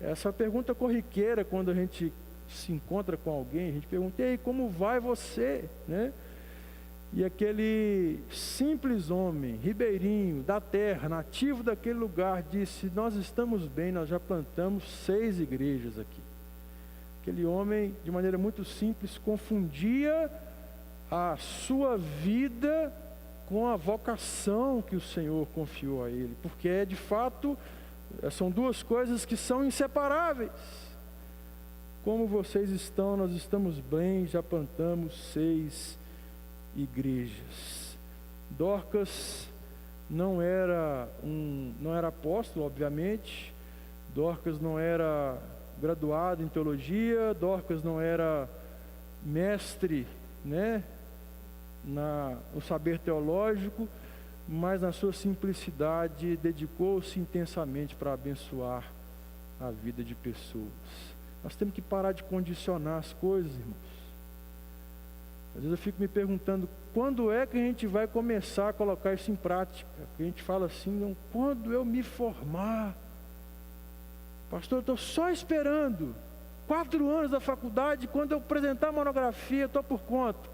Essa pergunta corriqueira quando a gente se encontra com alguém, a gente pergunta: "Ei, como vai você?", né? E aquele simples homem, ribeirinho da terra, nativo daquele lugar, disse: "Nós estamos bem, nós já plantamos 6 igrejas aqui". Aquele homem, de maneira muito simples, confundia a sua vida com a vocação que o Senhor confiou a ele, porque de fato são duas coisas que são inseparáveis. Como vocês estão? Nós estamos bem, já plantamos 6 igrejas. Dorcas não era apóstolo, obviamente. Dorcas não era graduado em teologia. Dorcas não era mestre, né, no saber teológico, mas na sua simplicidade dedicou-se intensamente para abençoar a vida de pessoas. Nós temos que parar de condicionar as coisas, irmãos. Às vezes eu fico me perguntando, quando é que a gente vai começar a colocar isso em prática? Porque a gente fala assim, não, quando eu me formar, pastor, eu estou só esperando 4 anos da faculdade, quando eu apresentar a monografia, eu estou por conta.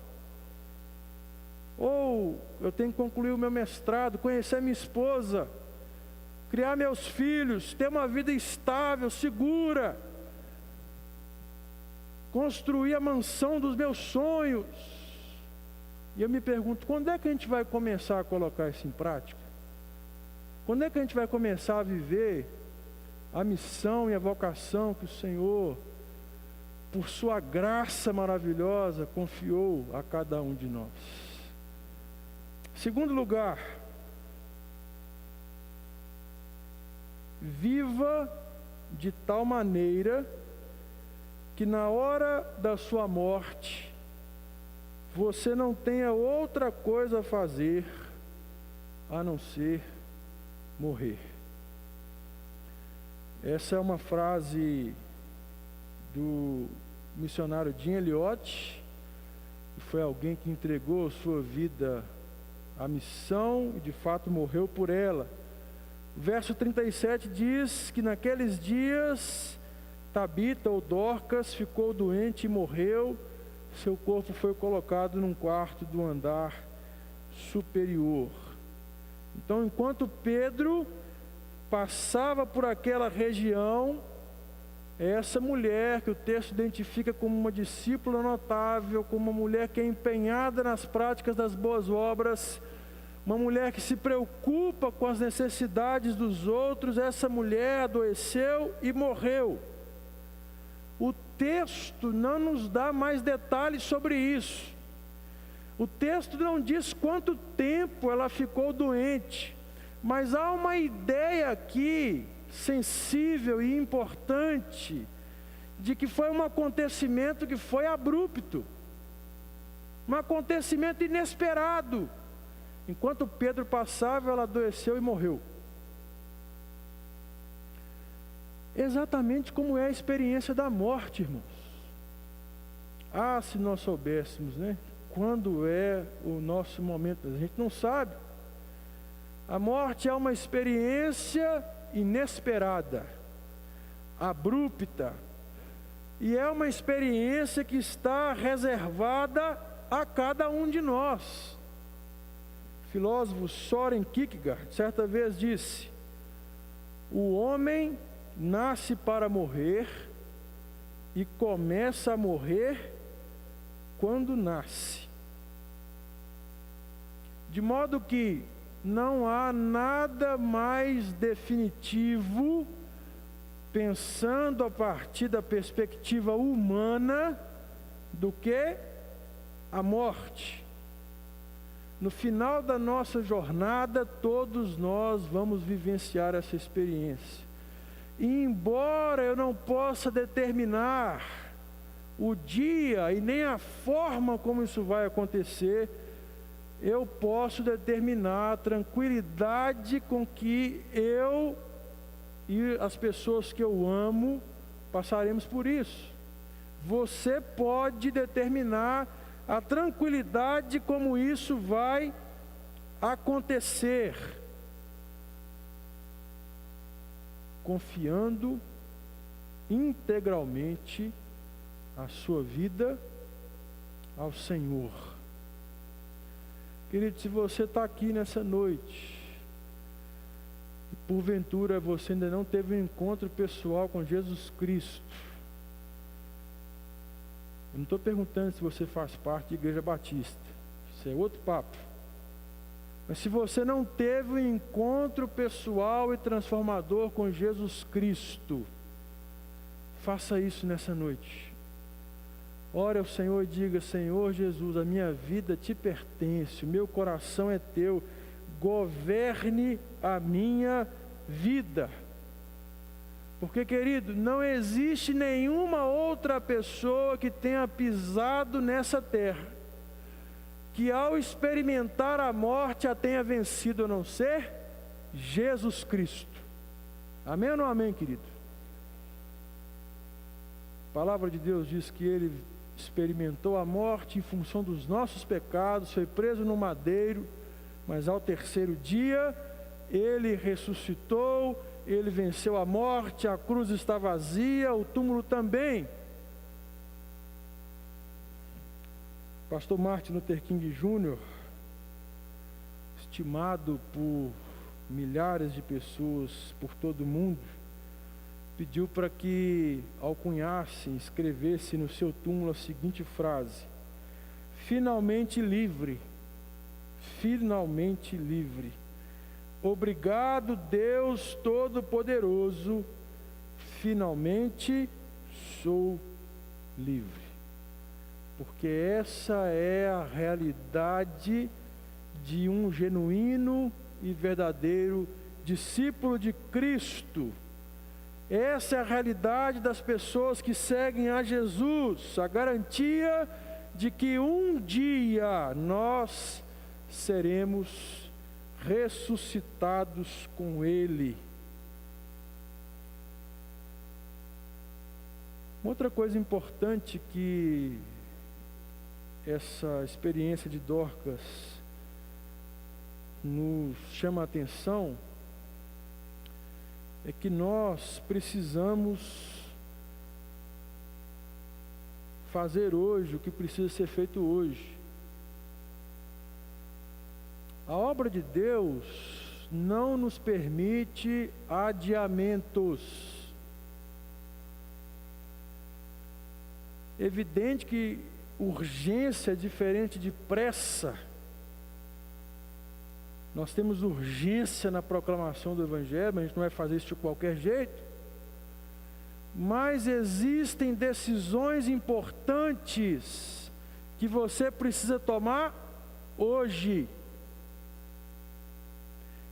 Ou eu tenho que concluir o meu mestrado, conhecer minha esposa, criar meus filhos, ter uma vida estável, segura, construir a mansão dos meus sonhos. E eu me pergunto, quando é que a gente vai começar a colocar isso em prática? Quando é que a gente vai começar a viver a missão e a vocação que o Senhor, por sua graça maravilhosa, confiou a cada um de nós? Segundo lugar, viva de tal maneira que na hora da sua morte você não tenha outra coisa a fazer a não ser morrer. Essa é uma frase do missionário Jim Elliot, que foi alguém que entregou sua vida à missão e de fato morreu por ela. O verso 37 diz que naqueles dias Tabita ou Dorcas ficou doente e morreu. Seu corpo foi colocado num quarto do andar superior. Então, enquanto Pedro passava por aquela região, essa mulher que o texto identifica como uma discípula notável, como uma mulher que é empenhada nas práticas das boas obras, uma mulher que se preocupa com as necessidades dos outros, essa mulher adoeceu e morreu. O texto não nos dá mais detalhes sobre isso. O texto não diz quanto tempo ela ficou doente, mas há uma ideia aqui, sensível e importante, de que foi um acontecimento que foi abrupto, um acontecimento inesperado. Enquanto Pedro passava, ela adoeceu e morreu. Exatamente como é a experiência da morte, irmãos. Ah, se nós soubéssemos, né? Quando é o nosso momento, a gente não sabe. A morte é uma experiência inesperada, abrupta, e é uma experiência que está reservada a cada um de nós. O filósofo Søren Kierkegaard certa vez disse: o homem nasce para morrer e começa a morrer quando nasce. De modo que não há nada mais definitivo, pensando a partir da perspectiva humana, do que a morte. No final da nossa jornada, todos nós vamos vivenciar essa experiência. E embora eu não possa determinar o dia e nem a forma como isso vai acontecer, eu posso determinar a tranquilidade com que eu e as pessoas que eu amo passaremos por isso. Você pode determinar a tranquilidade como isso vai acontecer, confiando integralmente a sua vida ao Senhor. Querido, se você está aqui nessa noite e porventura você ainda não teve um encontro pessoal com Jesus Cristo, eu não estou perguntando se você faz parte da Igreja Batista, isso é outro papo. Mas se você não teve um encontro pessoal e transformador com Jesus Cristo, faça isso nessa noite. Ore ao Senhor e diga: Senhor Jesus, a minha vida te pertence, o meu coração é teu, governe a minha vida. Porque, querido, não existe nenhuma outra pessoa que tenha pisado nessa terra, que ao experimentar a morte a tenha vencido, a não ser Jesus Cristo. Amém ou não amém, querido? A palavra de Deus diz que Ele experimentou a morte em função dos nossos pecados, foi preso no madeiro, mas ao terceiro dia Ele ressuscitou, Ele venceu a morte, a cruz está vazia, o túmulo também. Pastor Martin Luther King Jr., estimado por milhares de pessoas por todo o mundo, pediu para que alcunhasse, escrevesse no seu túmulo a seguinte frase: finalmente livre, finalmente livre. Obrigado, Deus Todo-Poderoso, finalmente sou livre. Porque essa é a realidade de um genuíno e verdadeiro discípulo de Cristo. Essa é a realidade das pessoas que seguem a Jesus, a garantia de que um dia nós seremos ressuscitados com Ele. Uma outra coisa importante que essa experiência de Dorcas nos chama a atenção é que nós precisamos fazer hoje o que precisa ser feito hoje. A obra de Deus não nos permite adiamentos. Evidente que urgência é diferente de pressa. Nós temos urgência na proclamação do Evangelho, mas a gente não vai fazer isso de qualquer jeito. Mas existem decisões importantes que você precisa tomar hoje.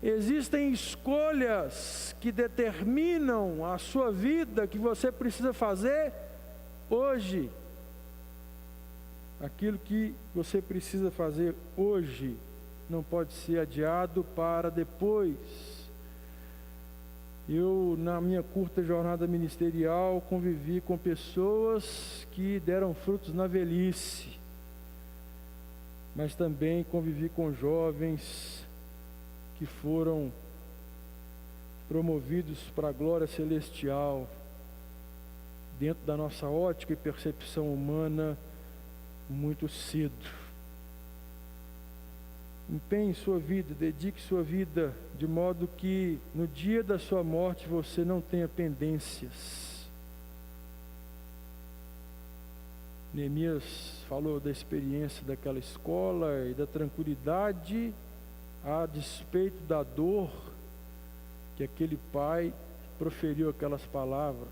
Existem escolhas que determinam a sua vida que você precisa fazer hoje. Aquilo que você precisa fazer hoje não pode ser adiado para depois. Eu, na minha curta jornada ministerial, convivi com pessoas que deram frutos na velhice, mas também convivi com jovens que foram promovidos para a glória celestial, dentro da nossa ótica e percepção humana, muito cedo. Empenhe sua vida, dedique sua vida, de modo que no dia da sua morte você não tenha pendências. Neemias falou da experiência daquela escola e da tranquilidade a despeito da dor que aquele pai proferiu aquelas palavras.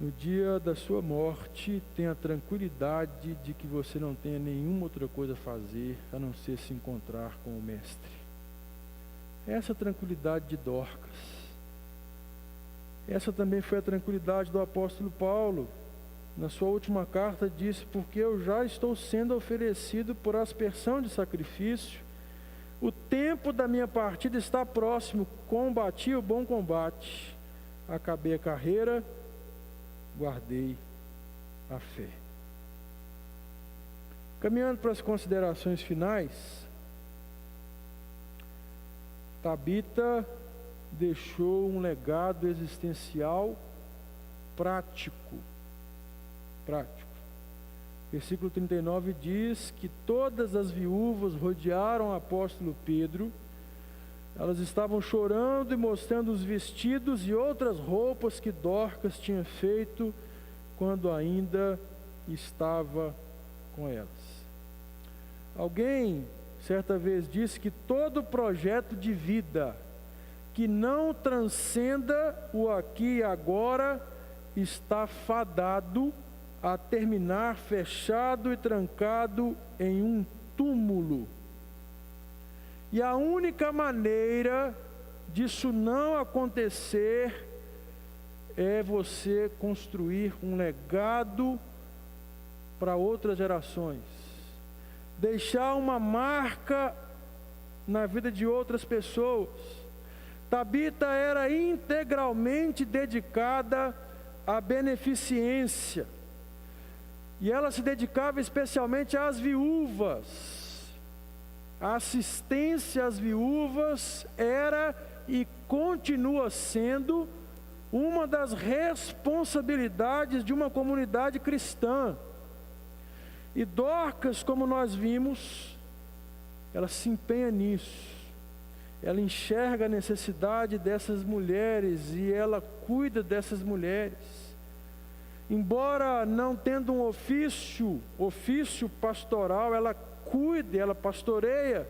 No dia da sua morte, tenha a tranquilidade de que você não tenha nenhuma outra coisa a fazer a não ser se encontrar com o Mestre. Essa tranquilidade de Dorcas. Essa também foi a tranquilidade do apóstolo Paulo. Na sua última carta disse: porque eu já estou sendo oferecido por aspersão de sacrifício, o tempo da minha partida está próximo, combati o bom combate, acabei a carreira, guardei a fé. Caminhando para as considerações finais, Tabita deixou um legado existencial prático. Versículo 39 diz que todas as viúvas rodearam o apóstolo Pedro. Elas estavam chorando e mostrando os vestidos e outras roupas que Dorcas tinha feito quando ainda estava com elas. Alguém certa vez disse que todo projeto de vida que não transcenda o aqui e agora está fadado a terminar fechado e trancado em um túmulo. E a única maneira disso não acontecer é você construir um legado para outras gerações, deixar uma marca na vida de outras pessoas. Tabita era integralmente dedicada à beneficência, e ela se dedicava especialmente às viúvas. A assistência às viúvas era e continua sendo uma das responsabilidades de uma comunidade cristã. E Dorcas, como nós vimos, ela se empenha nisso. Ela enxerga a necessidade dessas mulheres e ela cuida dessas mulheres. Embora não tendo um ofício pastoral, ela cuida, ela pastoreia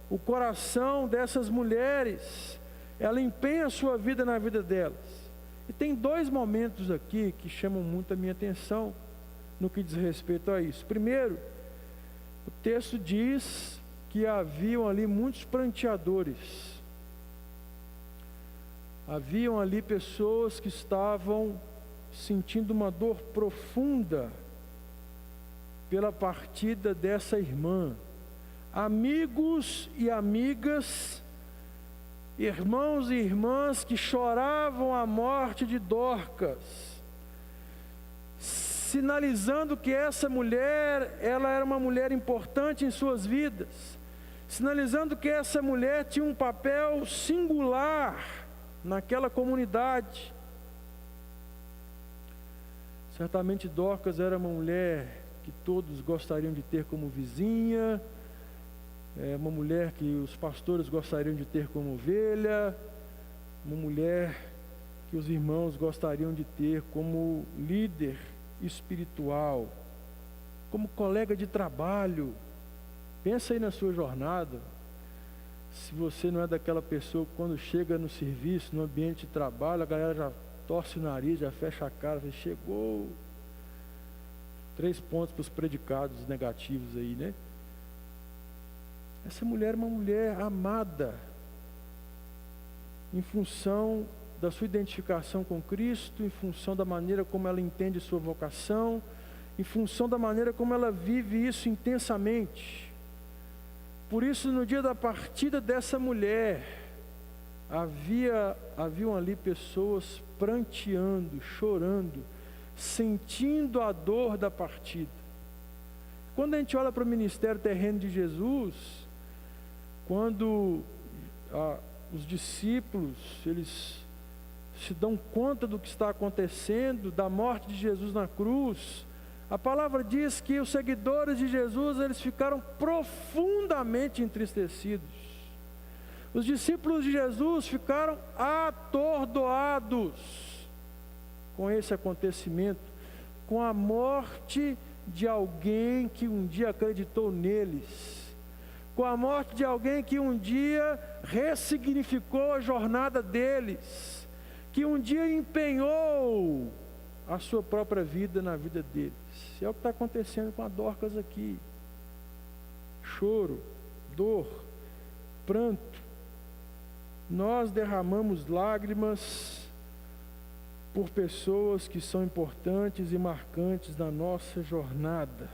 o coração dessas mulheres. Ela empenha a sua vida na vida delas. E tem dois momentos aqui que chamam muito a minha atenção no que diz respeito a isso. Primeiro, o texto diz que haviam ali muitos pranteadores. Haviam ali pessoas que estavam sentindo uma dor profunda pela partida dessa irmã. Amigos e amigas, irmãos e irmãs que choravam a morte de Dorcas, sinalizando que essa mulher, ela era uma mulher importante em suas vidas, sinalizando que essa mulher tinha um papel singular naquela comunidade. Certamente Dorcas era uma mulher que todos gostariam de ter como vizinha, uma mulher que os pastores gostariam de ter como ovelha, uma mulher que os irmãos gostariam de ter como líder espiritual, como colega de trabalho. Pensa aí na sua jornada. Se você não é daquela pessoa que quando chega no serviço, no ambiente de trabalho, a galera já torce o nariz, já fecha a cara, fala, chegou. 3 pontos para os predicados negativos aí, né? Essa mulher é uma mulher amada, em função da sua identificação com Cristo, em função da maneira como ela entende sua vocação, em função da maneira como ela vive isso intensamente. Por isso, no dia da partida dessa mulher, haviam ali pessoas pranteando, chorando, sentindo a dor da partida. Quando a gente olha para o ministério terreno de Jesus, quando os discípulos, eles se dão conta do que está acontecendo, da morte de Jesus na cruz, a palavra diz que os seguidores de Jesus, eles ficaram profundamente entristecidos. Os discípulos de Jesus ficaram atordoados com esse acontecimento, com a morte de alguém que um dia acreditou neles, com a morte de alguém que um dia ressignificou a jornada deles, que um dia empenhou a sua própria vida na vida deles. É o que está acontecendo com a Dorcas aqui. Choro, dor, pranto. Nós derramamos lágrimas por pessoas que são importantes e marcantes na nossa jornada.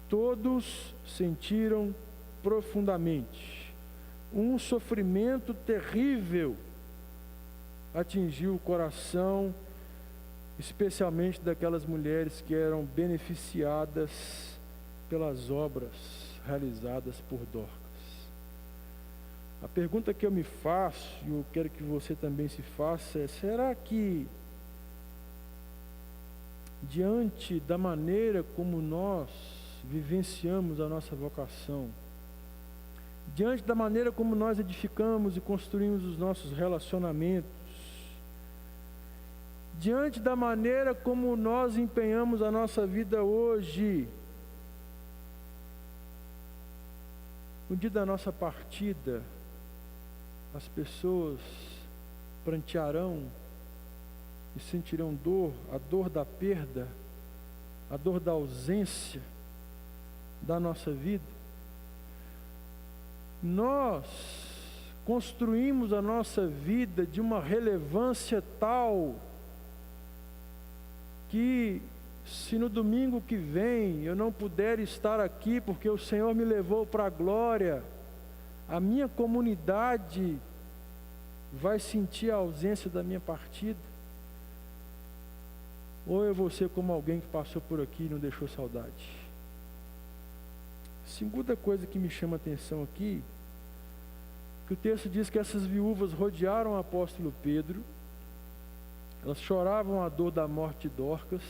Todos sentiram profundamente. Um sofrimento terrível atingiu o coração, especialmente daquelas mulheres que eram beneficiadas pelas obras realizadas por Dorcas. A pergunta que eu me faço, e eu quero que você também se faça, é: será que, diante da maneira como nós vivenciamos a nossa vocação, diante da maneira como nós edificamos e construímos os nossos relacionamentos, diante da maneira como nós empenhamos a nossa vida hoje, no dia da nossa partida, as pessoas prantearão, e sentirão dor, a dor da perda, a dor da ausência da nossa vida. Nós construímos a nossa vida de uma relevância tal que, se no domingo que vem eu não puder estar aqui porque o Senhor me levou para a glória, a minha comunidade vai sentir a ausência da minha partida? Ou eu vou ser como alguém que passou por aqui e não deixou saudade? Segunda coisa que me chama a atenção aqui, que o texto diz que essas viúvas rodearam o apóstolo Pedro, elas choravam a dor da morte de Dorcas,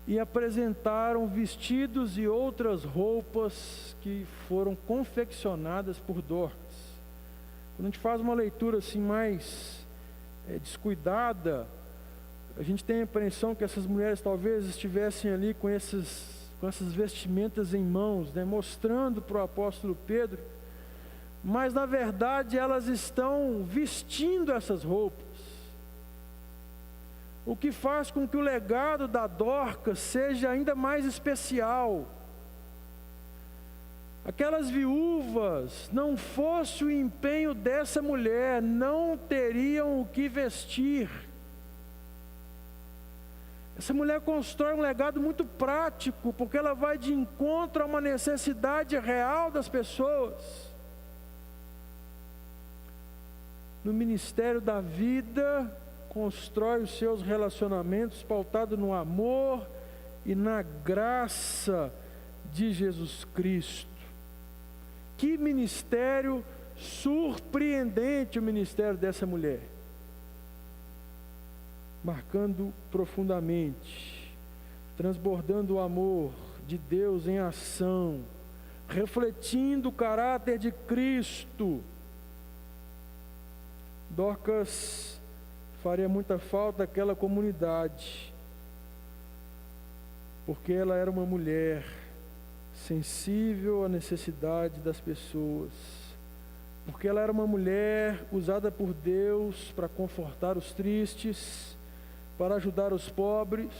e apresentaram vestidos e outras roupas que foram confeccionadas por Dorcas. Quando a gente faz uma leitura assim mais descuidada, a gente tem a impressão que essas mulheres talvez estivessem ali com essas vestimentas em mãos, né, mostrando para o apóstolo Pedro, mas na verdade elas estão vestindo essas roupas. O que faz com que o legado da Dorcas seja ainda mais especial. Aquelas viúvas, não fosse o empenho dessa mulher, não teriam o que vestir. Essa mulher constrói um legado muito prático, porque ela vai de encontro a uma necessidade real das pessoas. No ministério da vida, constrói os seus relacionamentos pautado no amor e na graça de Jesus Cristo. Que ministério surpreendente o ministério dessa mulher, marcando profundamente, transbordando o amor de Deus em ação, refletindo o caráter de Cristo. Dorcas faria muita falta àquela comunidade, porque ela era uma mulher sensível à necessidade das pessoas, porque ela era uma mulher usada por Deus para confortar os tristes, para ajudar os pobres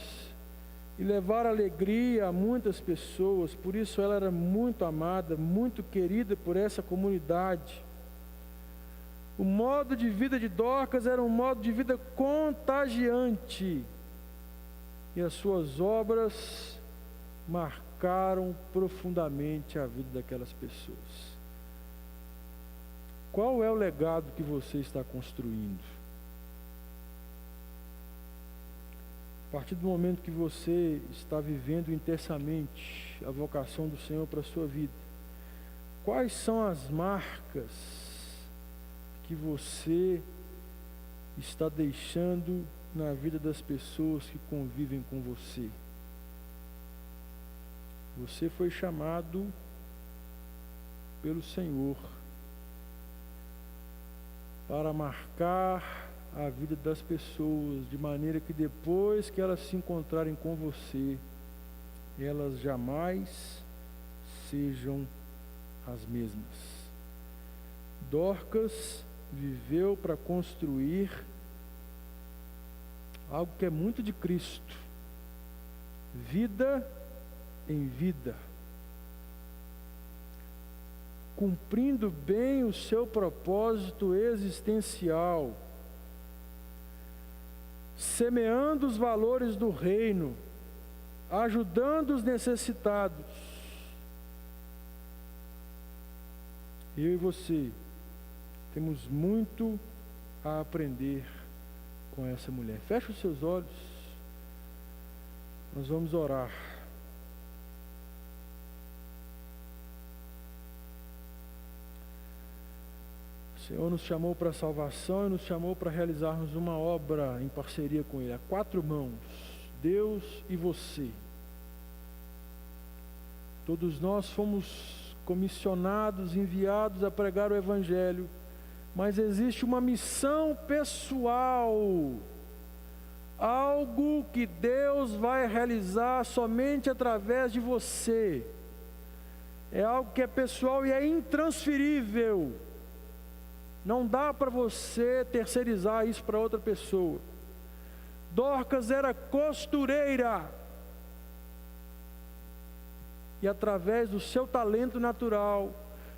e levar alegria a muitas pessoas. Por isso ela era muito amada, muito querida por essa comunidade. O modo de vida de Dorcas era um modo de vida contagiante, e as suas obras marcaram profundamente a vida daquelas pessoas. Qual é o legado que você está construindo? A partir do momento que você está vivendo intensamente a vocação do Senhor para a sua vida, quais são as marcas que você está deixando na vida das pessoas que convivem com você? Você foi chamado pelo Senhor para marcar a vida das pessoas, de maneira que depois que elas se encontrarem com você, elas jamais sejam as mesmas. Dorcas viveu para construir algo que é muito de Cristo: vida em vida, cumprindo bem o seu propósito existencial, semeando os valores do reino, ajudando os necessitados. Eu e você temos muito a aprender com essa mulher. Feche os seus olhos, nós vamos orar. O Senhor nos chamou para a salvação e nos chamou para realizarmos uma obra em parceria com Ele, a quatro mãos, Deus e você. Todos nós fomos comissionados, enviados a pregar o Evangelho, mas existe uma missão pessoal, algo que Deus vai realizar somente através de você. É algo que é pessoal e é intransferível. Não dá para você terceirizar isso para outra pessoa. Dorcas era costureira. E através do seu talento natural,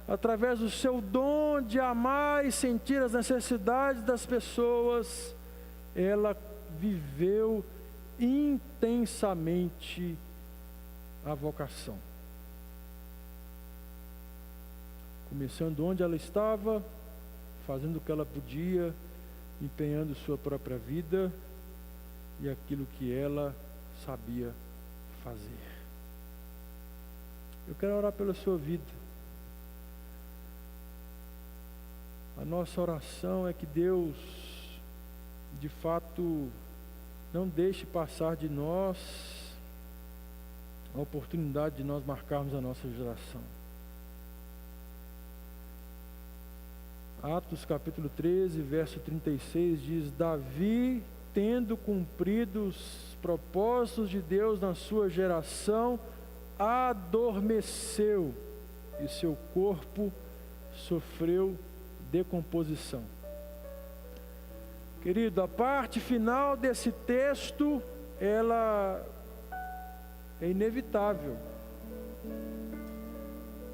através do seu dom de amar e sentir as necessidades das pessoas, ela viveu intensamente a vocação. Começando onde ela estava, fazendo o que ela podia, empenhando sua própria vida e aquilo que ela sabia fazer. Eu quero orar pela sua vida. A nossa oração é que Deus, de fato, não deixe passar de nós a oportunidade de nós marcarmos a nossa geração. Atos capítulo 13, verso 36 diz: Davi, tendo cumprido os propósitos de Deus na sua geração, adormeceu e seu corpo sofreu decomposição. Querido, a parte final desse texto, ela é inevitável.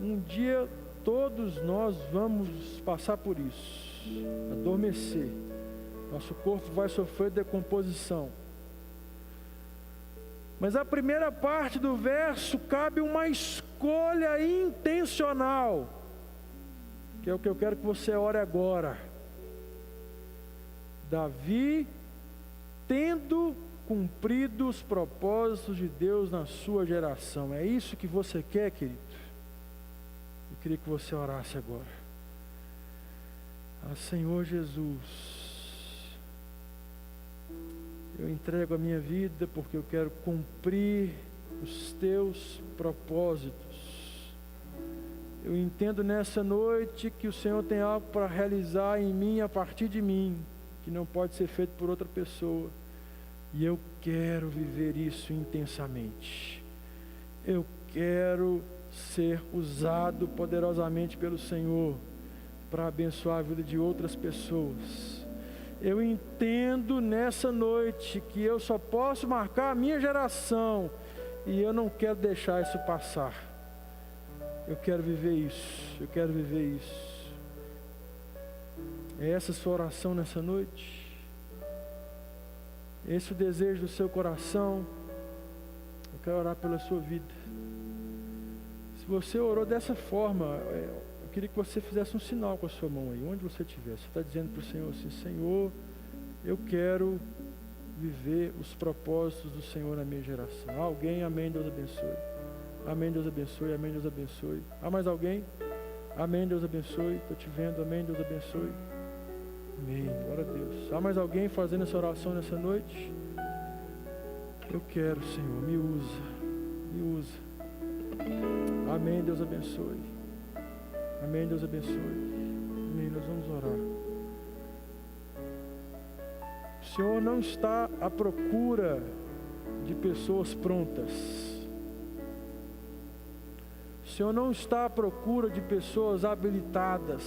Um dia todos nós vamos passar por isso, adormecer. Nosso corpo vai sofrer decomposição. Mas a primeira parte do verso cabe uma escolha intencional, que é o que eu quero que você ore agora. Davi, tendo cumprido os propósitos de Deus na sua geração. É isso que você quer, querido? Eu queria que você orasse agora. Senhor Jesus, eu entrego a minha vida porque eu quero cumprir os teus propósitos. Eu entendo nessa noite que o Senhor tem algo para realizar em mim, a partir de mim, que não pode ser feito por outra pessoa. E eu quero viver isso intensamente. Eu quero ser usado poderosamente pelo Senhor para abençoar a vida de outras pessoas. Eu entendo nessa noite que eu só posso marcar a minha geração e eu não quero deixar isso passar. Eu quero viver isso, eu quero viver isso. É essa a sua oração nessa noite? Esse é o desejo do seu coração? Eu quero orar pela sua vida. Se você orou dessa forma, eu queria que você fizesse um sinal com a sua mão aí, onde você estiver. Você está dizendo para o Senhor assim: Senhor, eu quero viver os propósitos do Senhor na minha geração. Alguém? Amém, Deus abençoe. Amém, Deus abençoe, amém, Deus abençoe. Há mais alguém? Amém, Deus abençoe. Estou te vendo, amém, Deus abençoe. Amém, glória a Deus. Há mais alguém fazendo essa oração nessa noite? Eu quero, Senhor, me usa, me usa. Amém, Deus abençoe. Amém, Deus abençoe. Amém, nós vamos orar. O Senhor não está à procura de pessoas prontas. O Senhor não está à procura de pessoas habilitadas.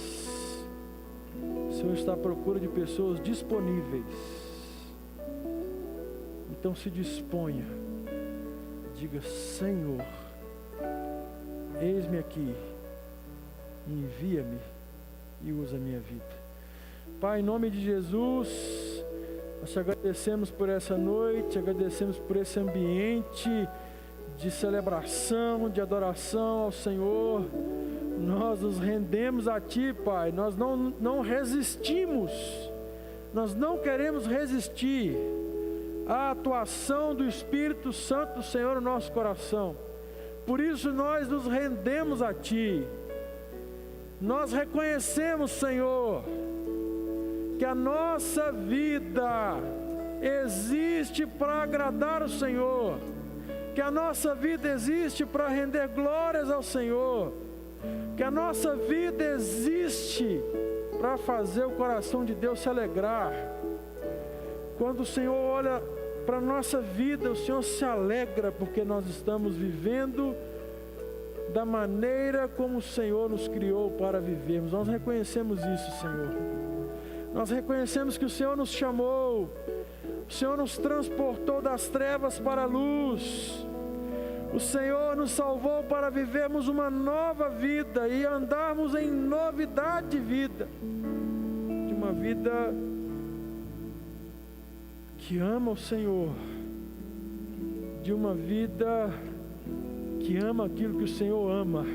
O Senhor está à procura de pessoas disponíveis. Então se disponha. Diga: Senhor, eis-me aqui. Envia-me e usa a minha vida. Pai, em nome de Jesus, nós te agradecemos por essa noite, agradecemos por esse ambiente de celebração, de adoração ao Senhor. Nós nos rendemos a Ti, Pai. Nós não resistimos, nós não queremos resistir à atuação do Espírito Santo do Senhor no nosso coração. Por isso nós nos rendemos a Ti. Nós reconhecemos, Senhor, que a nossa vida existe para agradar o Senhor, que a nossa vida existe para render glórias ao Senhor, que a nossa vida existe para fazer o coração de Deus se alegrar. Quando o Senhor olha para a nossa vida, o Senhor se alegra porque nós estamos vivendo da maneira como o Senhor nos criou para vivermos. Nós reconhecemos isso, Senhor. Nós reconhecemos que o Senhor nos chamou O Senhor nos transportou das trevas para a luz. O Senhor nos salvou para vivermos uma nova vida e andarmos em novidade de vida. De uma vida que ama o Senhor. De uma vida que ama aquilo que o Senhor ama.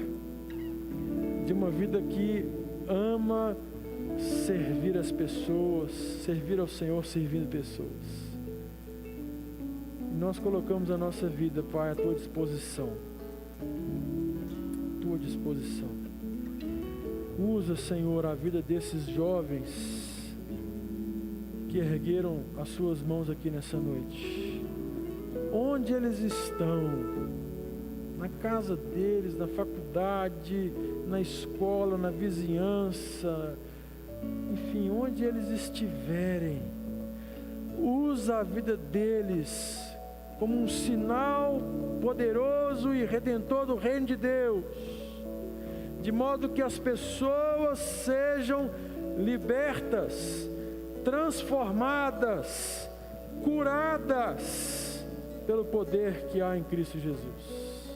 De uma vida que ama servir as pessoas, servir ao Senhor servindo pessoas. Nós colocamos a nossa vida, Pai, à Tua disposição. Tua disposição. Usa, Senhor, a vida desses jovens que ergueram as suas mãos aqui nessa noite. Onde eles estão? Na casa deles, na faculdade, na escola, na vizinhança, enfim, onde eles estiverem, usa a vida deles como um sinal poderoso e redentor do reino de Deus, de modo que as pessoas sejam libertas, transformadas, curadas pelo poder que há em Cristo Jesus.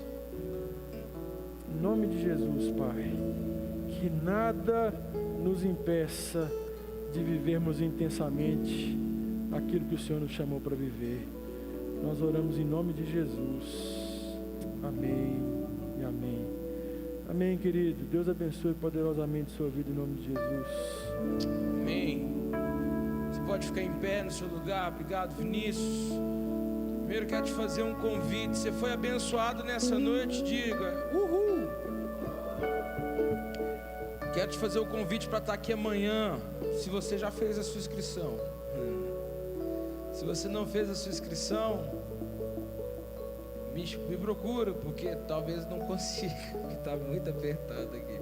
Em nome de Jesus, Pai, que nada nos impeça de vivermos intensamente aquilo que o Senhor nos chamou para viver. Nós oramos em nome de Jesus. Amém e amém. Amém, querido. Deus abençoe poderosamente sua vida em nome de Jesus. Amém. Você pode ficar em pé no seu lugar. Obrigado, Vinícius. Primeiro quero te fazer um convite. Você foi abençoado nessa noite, diga uhul. Quero te fazer o convite para estar aqui amanhã. Se você já fez a sua inscrição. Se você não fez a sua inscrição, me procura, porque talvez não consiga, porque está muito apertado aqui.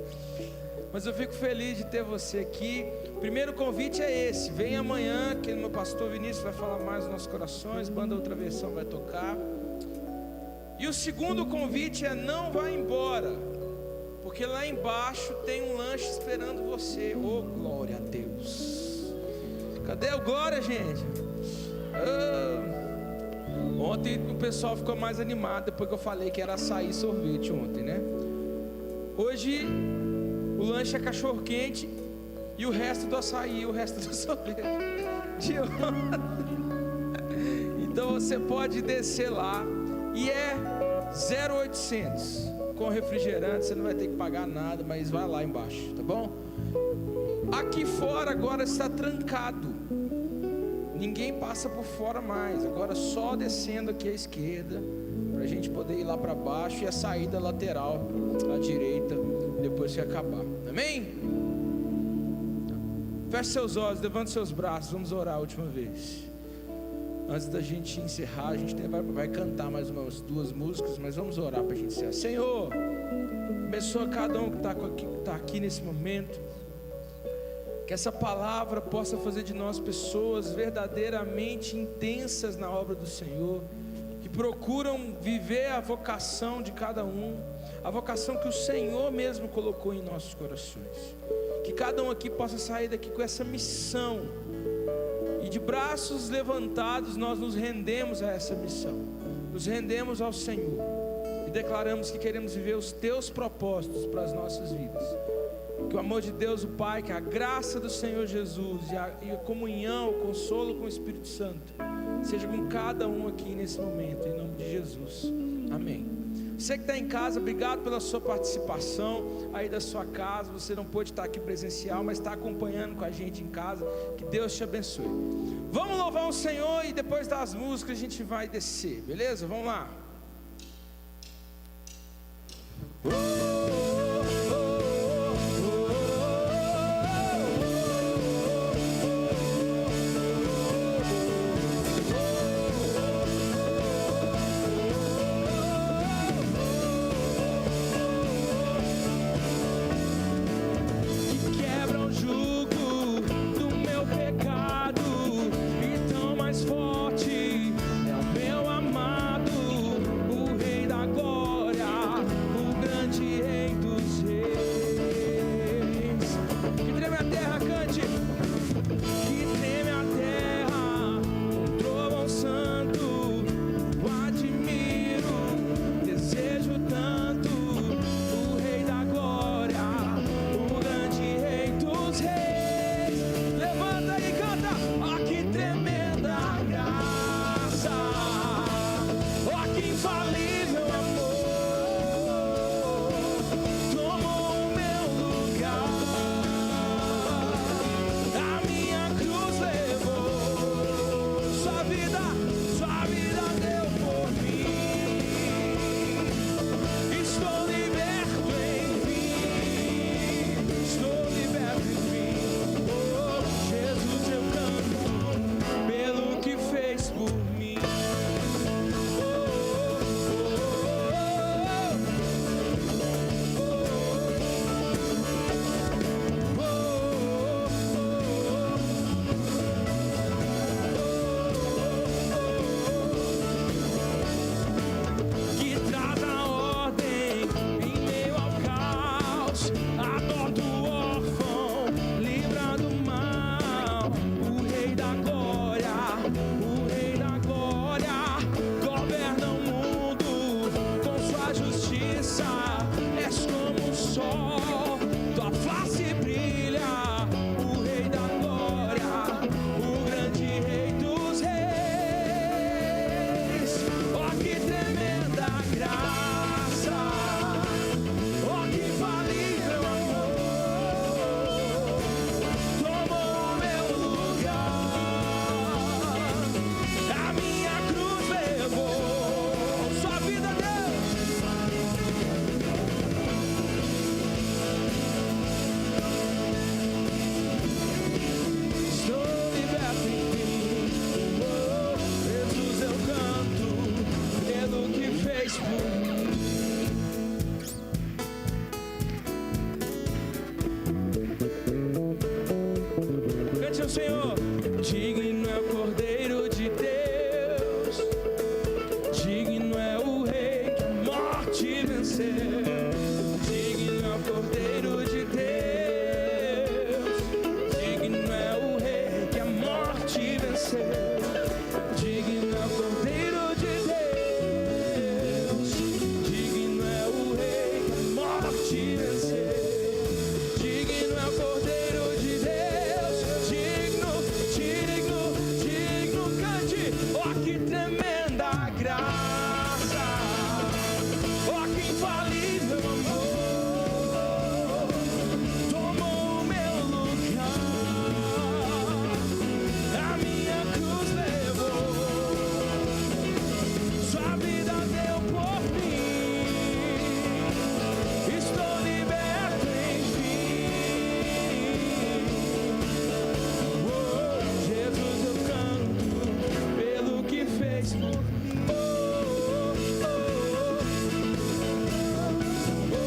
Mas eu fico feliz de ter você aqui. O primeiro convite é esse: vem amanhã, que o meu pastor Vinícius vai falar mais nos nossos corações, banda Outra Versão vai tocar. E o segundo convite é: não vá embora, porque lá embaixo tem um lanche esperando você. Oh, glória a Deus! Cadê o glória, gente? Ontem o pessoal ficou mais animado depois que eu falei que era açaí e sorvete ontem, né? Hoje o lanche é cachorro quente e o resto do açaí e o resto do sorvete de ontem. Então você pode descer lá e é 0,800 com refrigerante, você não vai ter que pagar nada, mas vai lá embaixo, tá bom? Aqui fora agora está trancado. Ninguém passa por fora mais. Agora só descendo aqui à esquerda, para a gente poder ir lá para baixo, e a saída lateral à direita depois que acabar. Amém? Feche seus olhos, levante seus braços. Vamos orar a última vez. Antes da gente encerrar, a gente vai cantar mais umas 2 músicas, mas vamos orar para a gente encerrar. Senhor, abençoa cada um que está aqui nesse momento. Que essa palavra possa fazer de nós pessoas verdadeiramente intensas na obra do Senhor, que procuram viver a vocação de cada um, a vocação que o Senhor mesmo colocou em nossos corações. Que cada um aqui possa sair daqui com essa missão, e de braços levantados nós nos rendemos a essa missão, nos rendemos ao Senhor e declaramos que queremos viver os Teus propósitos para as nossas vidas. Que o amor de Deus, o Pai, que a graça do Senhor Jesus e a comunhão, o consolo com o Espírito Santo seja com cada um aqui nesse momento, em nome de Jesus. Amém. Você que está em casa, obrigado pela sua participação aí da sua casa. Você não pôde estar aqui presencial, mas está acompanhando com a gente em casa. Que Deus te abençoe. Vamos louvar o Senhor e depois das músicas a gente vai descer, beleza? Vamos lá. Forte é o meu amado. ao Senhor. Digno é o Cordeiro de Deus, digno é o Rei que a morte venceu. Digno é o Cordeiro de Deus, digno é o Rei que a morte venceu. Digno é o Cordeiro de Deus, digno é o Rei que a morte venceu. Digno é o Cordeiro de Deus, digno, cante. Oh, que tremenda graça, oh, que infalível amor, tomou o meu lugar, a minha cruz levou, sua vida deu por mim, estou liberto enfim. Oh, Jesus, eu canto pelo que fez por mim. Oh, oh,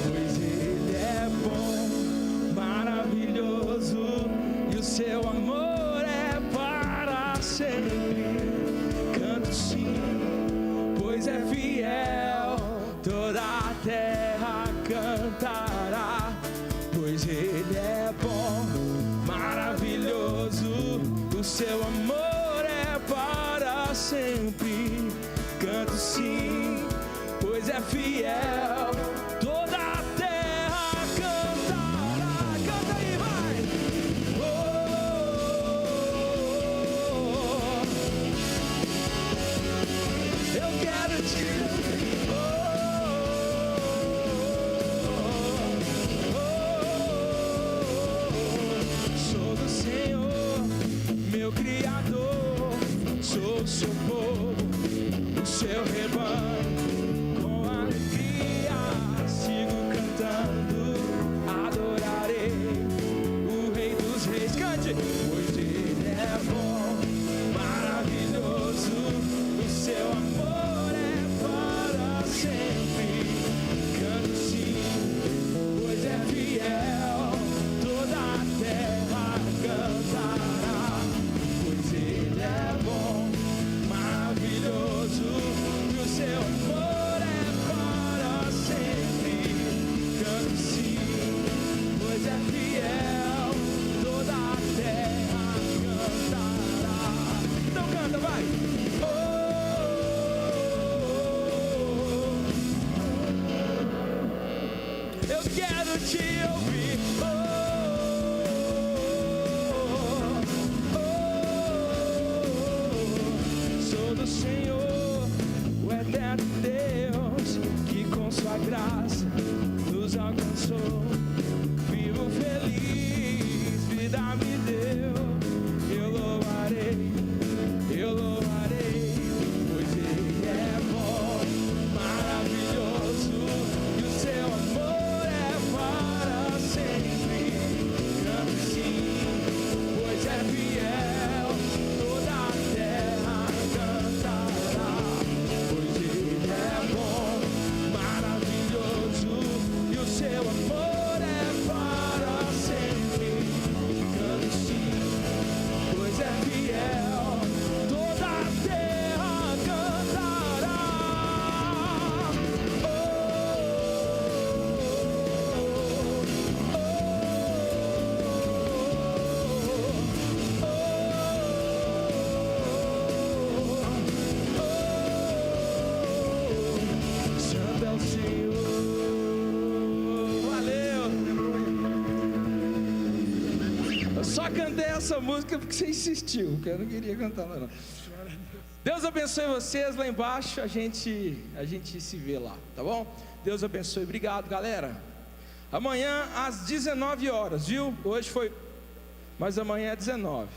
pois Ele é bom, maravilhoso, e o seu amor é para sempre. Canto sim, pois é fiel, toda a terra cantará. Pois Ele é bom, maravilhoso, o seu amor é para sempre. Canto sim, pois é fiel, toda a terra cantará. Canta aí, vai! Oh, eu quero te ouvir. Sou do Senhor, meu Criador, sou o seu povo, o seu rebanho. Com alegria sigo cantando, adorarei o Rei dos Reis. Cante! Pois Ele é bom, maravilhoso, o seu amor é para sempre. Canto sim, pois é fiel, toda a terra cantará. Pois Ele é bom, maravilhoso, e o seu amor é para sempre. Canto sim, pois é fiel, toda a terra cantará. Então canta, vai! Oh, eu quero te ouvir. Oh, sou do Senhor, o eterno Deus, que com sua graça nos alcançou. Vivo feliz, vida me deu. Eu louvarei, pois Ele é bom, maravilhoso, e o seu amor é para sempre. Canto sim, pois é fiel, toda a terra cantará. Pois Ele é bom, maravilhoso, e o seu amor é para sempre. Canto sim, pois é fiel, toda a terra cantará. Santo é o Senhor. Valeu. Eu só cantei essa música porque você insistiu, porque eu não queria cantar lá não. Deus abençoe vocês lá embaixo, a gente se vê lá, tá bom? Deus abençoe, obrigado galera. Amanhã às 19 horas, viu? Hoje foi, mas amanhã é 19.